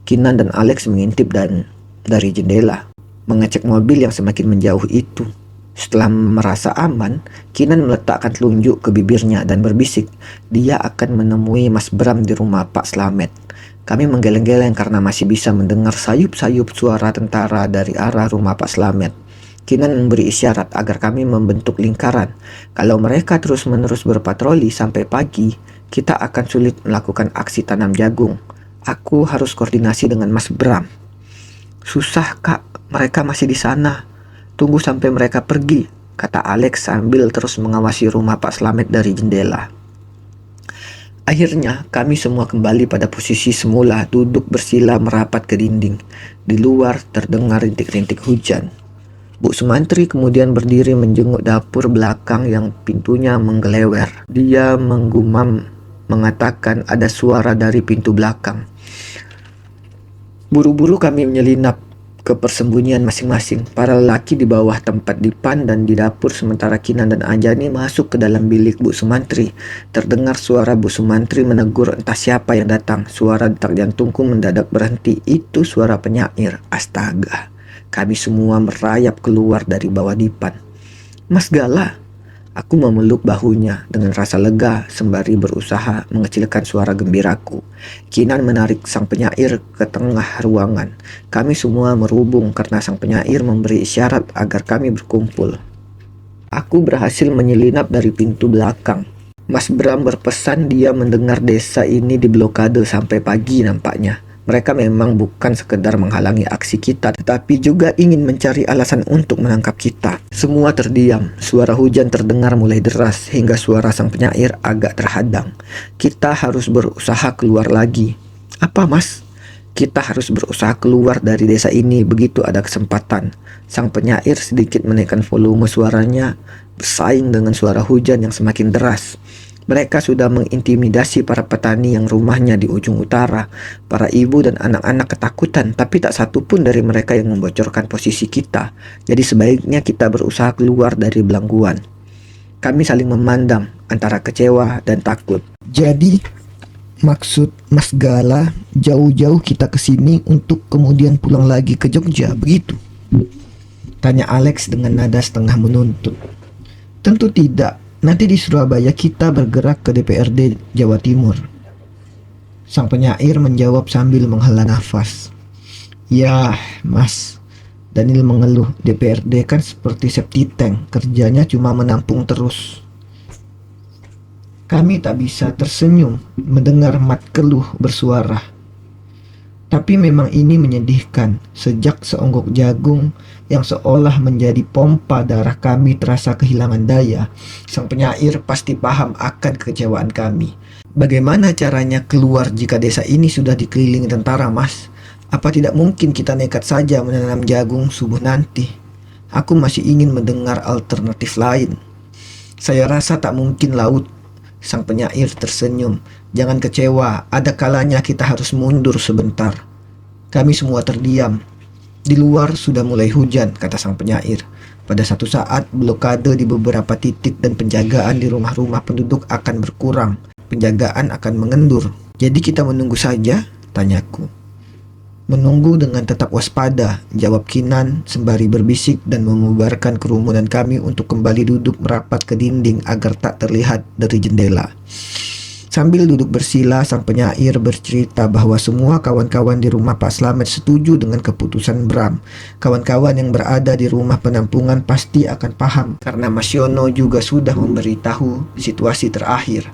Kinan dan Alex mengintip dan dari jendela, mengecek mobil yang semakin menjauh itu. Setelah merasa aman, Kinan meletakkan telunjuk ke bibirnya dan berbisik, dia akan menemui Mas Bram di rumah Pak Slamet. Kami menggeleng-geleng karena masih bisa mendengar sayup-sayup suara tentara dari arah rumah Pak Slamet. Kinan memberi isyarat agar kami membentuk lingkaran. Kalau mereka terus-menerus berpatroli sampai pagi, kita akan sulit melakukan aksi tanam jagung. Aku harus koordinasi dengan Mas Bram. Susah, Kak, mereka masih di sana. Tunggu sampai mereka pergi, kata Alex sambil terus mengawasi rumah Pak Slamet dari jendela. Akhirnya kami semua kembali pada posisi semula, duduk bersila merapat ke dinding. Di luar terdengar rintik-rintik hujan. Bu Sumantri kemudian berdiri menjenguk dapur belakang yang pintunya menggelewer. Dia menggumam mengatakan ada suara dari pintu belakang. Buru-buru kami menyelinap ke persembunyian masing-masing. Para lelaki di bawah tempat dipan dan di dapur, sementara Kinan dan Anjani masuk ke dalam bilik Bu Sumantri. Terdengar suara Bu Sumantri menegur entah siapa yang datang. Suara detak jantungku mendadak berhenti. Itu suara penyair. Astaga. Kami semua merayap keluar dari bawah dipan. Mas Gala. Aku memeluk bahunya dengan rasa lega sembari berusaha mengecilkan suara gembiraku. Kinan menarik sang penyair ke tengah ruangan. Kami semua merubung karena sang penyair memberi isyarat agar kami berkumpul. Aku berhasil menyelinap dari pintu belakang. Mas Bram berpesan dia mendengar desa ini diblokade sampai pagi nampaknya. Mereka memang bukan sekedar menghalangi aksi kita, tetapi juga ingin mencari alasan untuk menangkap kita. Semua terdiam, suara hujan terdengar mulai deras hingga suara sang penyair agak terhadang. Kita harus berusaha keluar lagi. Apa mas? Kita harus berusaha keluar dari desa ini begitu ada kesempatan. Sang penyair sedikit menaikkan volume suaranya, bersaing dengan suara hujan yang semakin deras. Mereka sudah mengintimidasi para petani yang rumahnya di ujung utara. Para ibu dan anak-anak ketakutan, tapi tak satu pun dari mereka yang membocorkan posisi kita. Jadi sebaiknya kita berusaha keluar dari belangguan. Kami saling memandang antara kecewa dan takut. Jadi maksud Mas Gala jauh-jauh kita ke sini untuk kemudian pulang lagi ke Jogja, begitu? Tanya Alex dengan nada setengah menuntut. Tentu tidak. Nanti di Surabaya kita bergerak ke DPRD Jawa Timur. Sang penyair menjawab sambil menghela nafas. Ya, Mas. Daniel mengeluh. DPRD kan seperti septic tank. Kerjanya cuma menampung terus. Kami tak bisa tersenyum mendengar Mat Keluh bersuara. Tapi memang ini menyedihkan. Sejak seonggok jagung yang seolah menjadi pompa darah kami terasa kehilangan daya, sang penyair pasti paham akan kekecewaan kami. Bagaimana caranya keluar jika desa ini sudah dikelilingi tentara, Mas? Apa tidak mungkin kita nekat saja menanam jagung subuh nanti? Aku masih ingin mendengar alternatif lain. Saya rasa tak mungkin laut. Sang penyair tersenyum. Jangan kecewa, ada kalanya kita harus mundur sebentar. Kami semua terdiam. Di luar sudah mulai hujan, kata sang penyair. Pada satu saat, blokade di beberapa titik dan penjagaan di rumah-rumah penduduk akan berkurang. Penjagaan akan mengendur. Jadi kita menunggu saja? Tanyaku. Menunggu dengan tetap waspada, jawab Kinan sembari berbisik dan membubarkan kerumunan kami untuk kembali duduk merapat ke dinding agar tak terlihat dari jendela. Sambil duduk bersila, sang penyair bercerita bahwa semua kawan-kawan di rumah Pak Slamet setuju dengan keputusan Bram. Kawan-kawan yang berada di rumah penampungan pasti akan paham, karena Mas Yono juga sudah memberitahu situasi terakhir.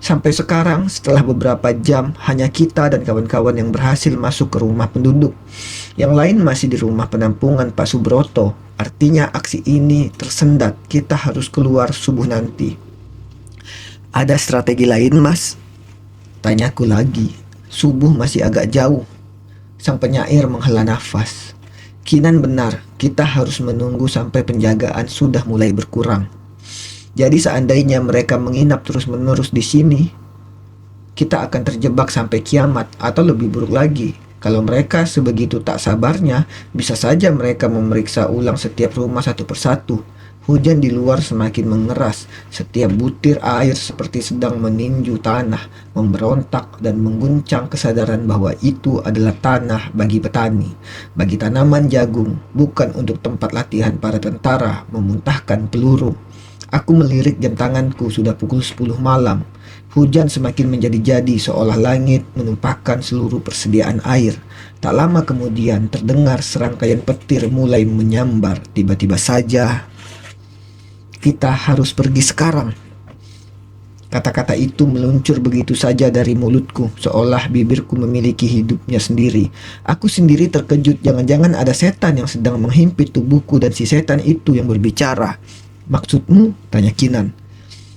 Sampai sekarang, setelah beberapa jam, hanya kita dan kawan-kawan yang berhasil masuk ke rumah penduduk. Yang lain masih di rumah penampungan Pak Subroto. Artinya aksi ini tersendat, kita harus keluar subuh nanti. Ada strategi lain, Mas? Tanyaku lagi. Subuh masih agak jauh. Sang penyair menghela nafas. Kinan benar, kita harus menunggu sampai penjagaan sudah mulai berkurang. Jadi seandainya mereka menginap terus-menerus di sini, kita akan terjebak sampai kiamat atau lebih buruk lagi. Kalau mereka sebegitu tak sabarnya, bisa saja mereka memeriksa ulang setiap rumah satu persatu. Hujan di luar semakin mengeras, setiap butir air seperti sedang meninju tanah, memberontak dan mengguncang kesadaran bahwa itu adalah tanah bagi petani, bagi tanaman jagung, bukan untuk tempat latihan para tentara memuntahkan peluru. Aku melirik jam tanganku, sudah pukul 10 malam. Hujan semakin menjadi-jadi seolah langit menumpahkan seluruh persediaan air. Tak lama kemudian terdengar serangkaian petir mulai menyambar. Tiba-tiba saja, kita harus pergi sekarang. Kata-kata itu meluncur begitu saja dari mulutku, seolah bibirku memiliki hidupnya sendiri. Aku sendiri terkejut, jangan-jangan ada setan yang sedang menghimpit tubuhku dan si setan itu yang berbicara. Maksudmu? Tanya Kinan.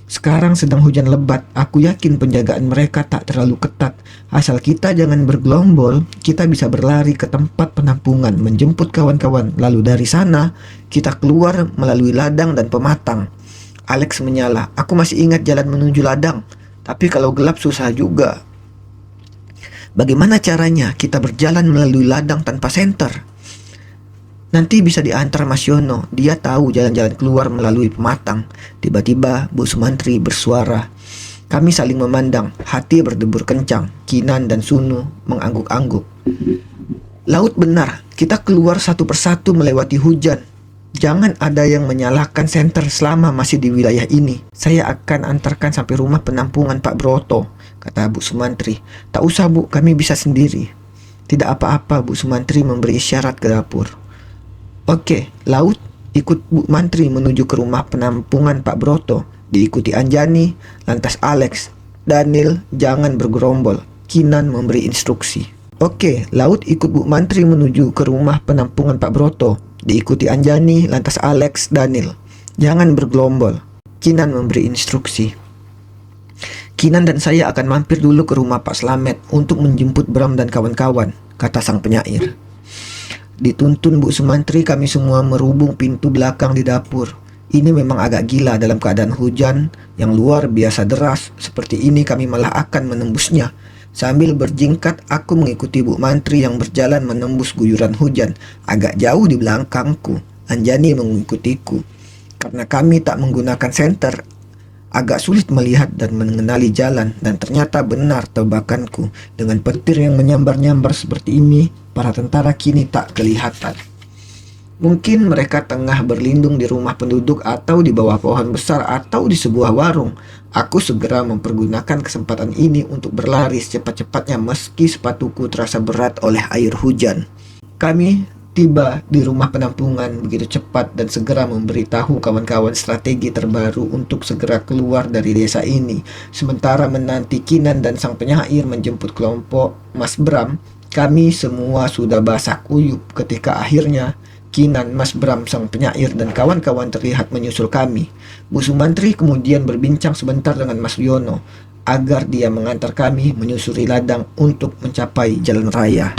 Sekarang sedang hujan lebat, aku yakin penjagaan mereka tak terlalu ketat. Asal kita jangan bergelombol, kita bisa berlari ke tempat penampungan, menjemput kawan-kawan. Lalu dari sana, kita keluar melalui ladang dan pematang. Alex menyala, aku masih ingat jalan menuju ladang. Tapi kalau gelap susah juga. Bagaimana caranya kita berjalan melalui ladang tanpa senter? Nanti bisa diantar Mas Yono, dia tahu jalan-jalan keluar melalui pematang. Tiba-tiba Bu Sumantri bersuara. Kami saling memandang, hati berdebur kencang. Kinan dan Sunu mengangguk-angguk. Laut benar, kita keluar satu persatu melewati hujan. Jangan ada yang menyalahkan senter selama masih di wilayah ini. Saya akan antarkan sampai rumah penampungan Pak Broto, kata Bu Sumantri. Tak usah Bu, kami bisa sendiri. Tidak apa-apa, Bu Sumantri memberi isyarat ke dapur. Oke, Laut ikut Bu Mantri menuju ke rumah penampungan Pak Broto. Diikuti Anjani, lantas Alex. Daniel, jangan bergerombol. Kinan memberi instruksi. Oke, Laut ikut Bu Mantri menuju ke rumah penampungan Pak Broto. Diikuti Anjani, lantas Alex, Daniel. Jangan bergerombol. Kinan memberi instruksi. Kinan dan saya akan mampir dulu ke rumah Pak Slamet untuk menjemput Bram dan kawan-kawan, kata sang penyair. Dituntun Bu Sumantri, kami semua merubung pintu belakang di dapur. Ini memang agak gila dalam keadaan hujan yang luar biasa deras. Seperti ini kami malah akan menembusnya. Sambil berjingkat, aku mengikuti Bu Mantri yang berjalan menembus guyuran hujan. Agak jauh di belakangku, Anjani mengikutiku. Karena kami tak menggunakan senter, agak sulit melihat dan mengenali jalan, dan ternyata benar tebakanku. Dengan petir yang menyambar-nyambar seperti ini, para tentara kini tak kelihatan. Mungkin mereka tengah berlindung di rumah penduduk atau di bawah pohon besar atau di sebuah warung. Aku segera mempergunakan kesempatan ini untuk berlari secepat-cepatnya meski sepatuku terasa berat oleh air hujan. Kami tiba di rumah penampungan begitu cepat dan segera memberitahu kawan-kawan strategi terbaru untuk segera keluar dari desa ini. Sementara menanti Kinan dan sang penyair menjemput kelompok Mas Bram, kami semua sudah basah kuyup ketika akhirnya Kinan, Mas Bram, sang penyair dan kawan-kawan terlihat menyusul kami. Bu Sumantri kemudian berbincang sebentar dengan Mas Yono agar dia mengantar kami menyusuri ladang untuk mencapai jalan raya.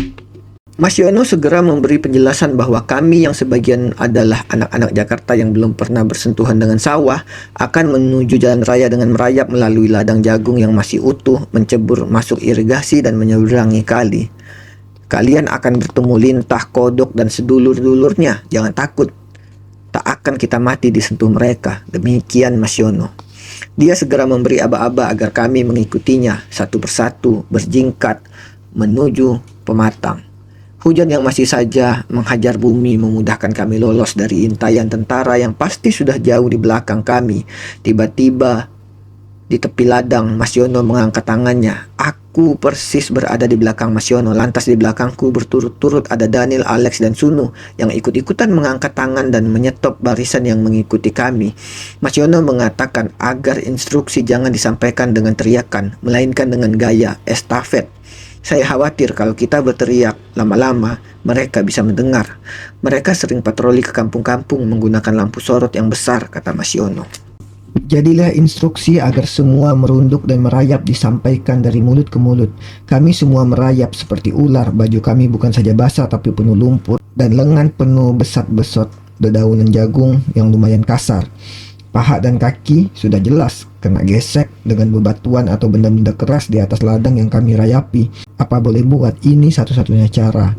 Mas Yono segera memberi penjelasan bahwa kami yang sebagian adalah anak-anak Jakarta yang belum pernah bersentuhan dengan sawah akan menuju jalan raya dengan merayap melalui ladang jagung yang masih utuh, mencebur masuk irigasi dan menyeberangi kali. Kalian akan bertemu Lintah, Kodok, dan sedulur-dulurnya. Jangan takut, tak akan kita mati disentuh mereka. Demikian Mas Yono. Dia segera memberi aba-aba agar kami mengikutinya satu persatu berjingkat menuju pematang. Hujan yang masih saja menghajar bumi memudahkan kami lolos dari intayan tentara yang pasti sudah jauh di belakang kami. Tiba-tiba di tepi ladang, Mas Yono mengangkat tangannya. Aku persis berada di belakang Mas Yono. Lantas di belakangku berturut-turut ada Daniel, Alex, dan Sunu yang ikut-ikutan mengangkat tangan dan menyetop barisan yang mengikuti kami. Mas Yono mengatakan agar instruksi jangan disampaikan dengan teriakan, melainkan dengan gaya estafet. Saya khawatir kalau kita berteriak lama-lama, mereka bisa mendengar. Mereka sering patroli ke kampung-kampung menggunakan lampu sorot yang besar, kata Mas Yono. Jadilah instruksi agar semua merunduk dan merayap disampaikan dari mulut ke mulut. Kami semua merayap seperti ular. Baju kami bukan saja basah tapi penuh lumpur dan lengan penuh besat-besot dedaunan jagung yang lumayan kasar. Paha dan kaki sudah jelas kena gesek dengan bebatuan atau benda-benda keras di atas ladang yang kami rayapi. Apa boleh buat, ini satu-satunya cara.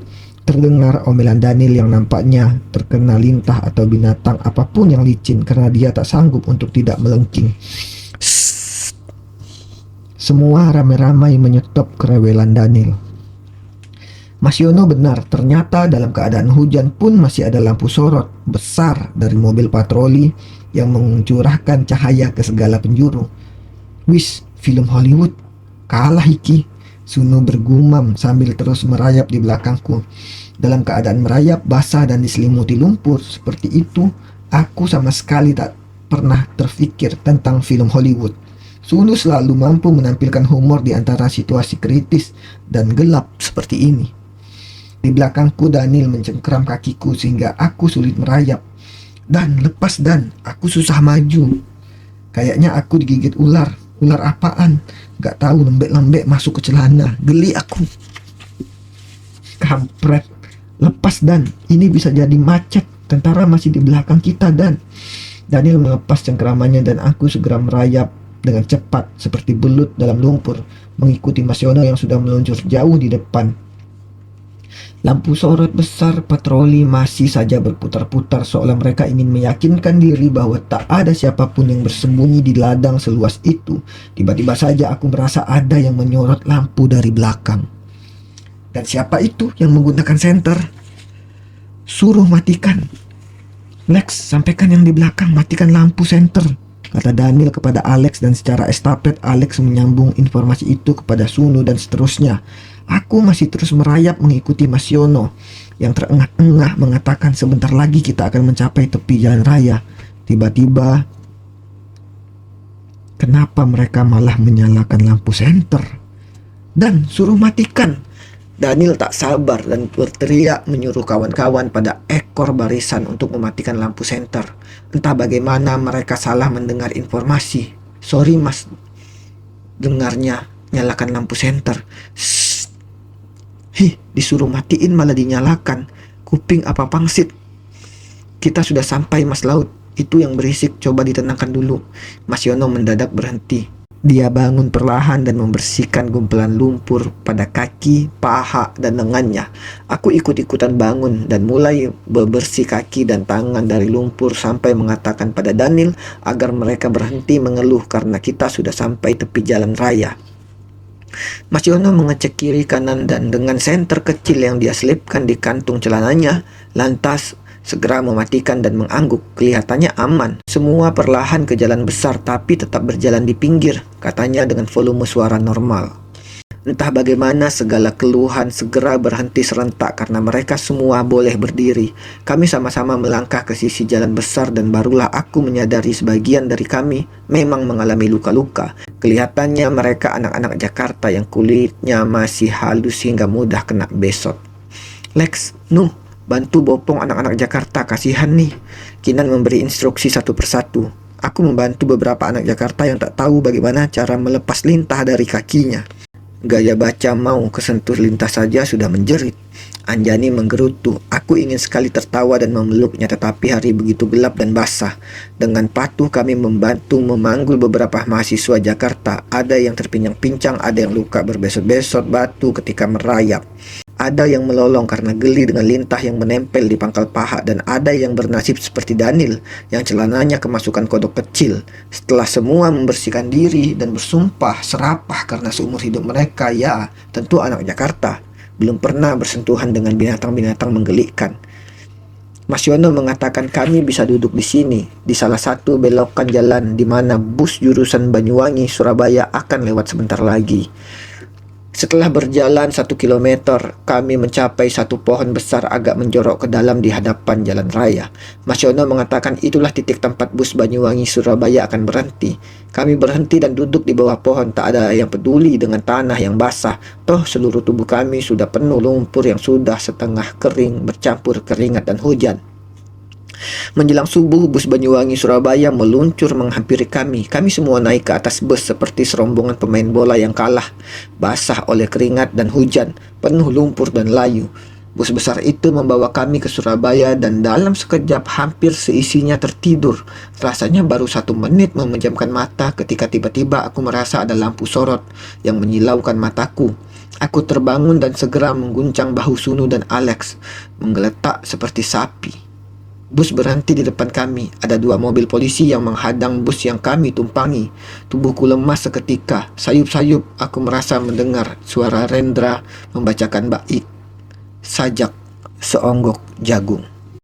Terdengar omelan Daniel yang nampaknya terkena lintah atau binatang apapun yang licin karena dia tak sanggup untuk tidak melengking. Semua ramai-ramai menyetop kerewelan Daniel. Mas Yono benar, ternyata dalam keadaan hujan pun masih ada lampu sorot besar dari mobil patroli yang mencurahkan cahaya ke segala penjuru. Wis, film Hollywood, kalah iki. Sunu bergumam sambil terus merayap di belakangku. Dalam keadaan merayap, basah dan diselimuti lumpur seperti itu, aku sama sekali tak pernah terfikir tentang film Hollywood. Sunu selalu mampu menampilkan humor di antara situasi kritis dan gelap seperti ini. Di belakangku Daniel mencengkeram kakiku sehingga aku sulit merayap. Dan lepas Dan, aku susah maju. Kayaknya aku digigit ular. Ular apaan? Gak tahu, lembek-lembek masuk ke celana. Geli aku. Kampret. Lepas Dan, ini bisa jadi macet. Tentara masih di belakang kita Dan. Daniel melepas cengkeramannya dan aku segera merayap dengan cepat seperti belut dalam lumpur mengikuti Mas Yono yang sudah meluncur jauh di depan. Lampu sorot besar patroli masih saja berputar-putar seolah mereka ingin meyakinkan diri bahwa tak ada siapapun yang bersembunyi di ladang seluas itu. Tiba-tiba saja aku merasa ada yang menyorot lampu dari belakang. Dan siapa itu yang menggunakan senter? Suruh matikan. Lex, sampaikan yang di belakang, matikan lampu senter, kata Daniel kepada Alex, dan secara estafet Alex menyambung informasi itu kepada Sunu dan seterusnya. Aku masih terus merayap mengikuti Mas Yono yang terengah-engah mengatakan sebentar lagi kita akan mencapai tepi jalan raya. Tiba-tiba, kenapa mereka malah menyalakan lampu senter? Dan suruh matikan. Daniel tak sabar dan berteriak menyuruh kawan-kawan pada ekor barisan untuk mematikan lampu senter. Entah bagaimana mereka salah mendengar informasi. Sorry mas, dengarnya nyalakan lampu senter. Disuruh matiin malah dinyalakan. Kuping apa pangsit? Kita sudah sampai Mas Laut. Itu yang berisik, coba ditenangkan dulu. Mas Yono mendadak berhenti. Dia bangun perlahan dan membersihkan gumpalan lumpur pada kaki, paha, dan lengannya. Aku ikut-ikutan bangun dan mulai bebersih kaki dan tangan dari lumpur sampai mengatakan pada Daniel agar mereka berhenti mengeluh karena kita sudah sampai tepi jalan raya. Mas Yono mengecek kiri kanan dan dengan senter kecil yang dia selipkan di kantung celananya, lantas segera mematikan dan mengangguk. Kelihatannya aman. Semua perlahan ke jalan besar tapi tetap berjalan di pinggir, katanya dengan volume suara normal. Entah bagaimana segala keluhan segera berhenti serentak karena mereka semua boleh berdiri. Kami sama-sama melangkah ke sisi jalan besar dan barulah aku menyadari sebagian dari kami memang mengalami luka-luka. Kelihatannya mereka anak-anak Jakarta yang kulitnya masih halus hingga mudah kena besot. Lex, Nuh, bantu bopong anak-anak Jakarta, kasihan nih. Kinan memberi instruksi satu persatu. Aku membantu beberapa anak Jakarta yang tak tahu bagaimana cara melepas lintah dari kakinya. Gaya baca mau kesentuh lintas saja sudah menjerit. Anjani menggerutu. Aku ingin sekali tertawa dan memeluknya, tetapi hari begitu gelap dan basah. Dengan patuh kami membantu memanggul beberapa mahasiswa Jakarta. Ada yang terpincang-pincang, ada yang luka berbesot-besot batu ketika merayap. Ada yang melolong karena geli dengan lintah yang menempel di pangkal paha, dan ada yang bernasib seperti Daniel yang celananya kemasukan kodok kecil. Setelah semua membersihkan diri dan bersumpah serapah karena seumur hidup mereka, ya tentu anak Jakarta, belum pernah bersentuhan dengan binatang-binatang menggelikan. Mas Yono mengatakan kami bisa duduk di sini, di salah satu belokan jalan di mana bus jurusan Banyuwangi, Surabaya akan lewat sebentar lagi. Setelah berjalan 1 kilometer, kami mencapai satu pohon besar agak menjorok ke dalam di hadapan jalan raya. Mas Yono mengatakan itulah titik tempat bus Banyuwangi Surabaya akan berhenti. Kami berhenti dan duduk di bawah pohon, tak ada yang peduli dengan tanah yang basah. Toh seluruh tubuh kami sudah penuh lumpur yang sudah setengah kering bercampur keringat dan hujan. Menjelang subuh, bus Banyuwangi Surabaya meluncur menghampiri kami. Kami semua naik ke atas bus seperti serombongan pemain bola yang kalah, basah oleh keringat dan hujan, penuh lumpur dan layu. Bus besar itu membawa kami ke Surabaya dan dalam sekejap hampir seisinya tertidur. Rasanya baru 1 menit memejamkan mata ketika tiba-tiba aku merasa ada lampu sorot yang menyilaukan mataku. Aku terbangun dan segera mengguncang bahu Sunu dan Alex, menggeletak seperti sapi. Bus berhenti di depan kami. Ada 2 mobil polisi yang menghadang bus yang kami tumpangi. Tubuhku lemas seketika. Sayup-sayup aku merasa mendengar suara Rendra membacakan bait sajak seonggok jagung.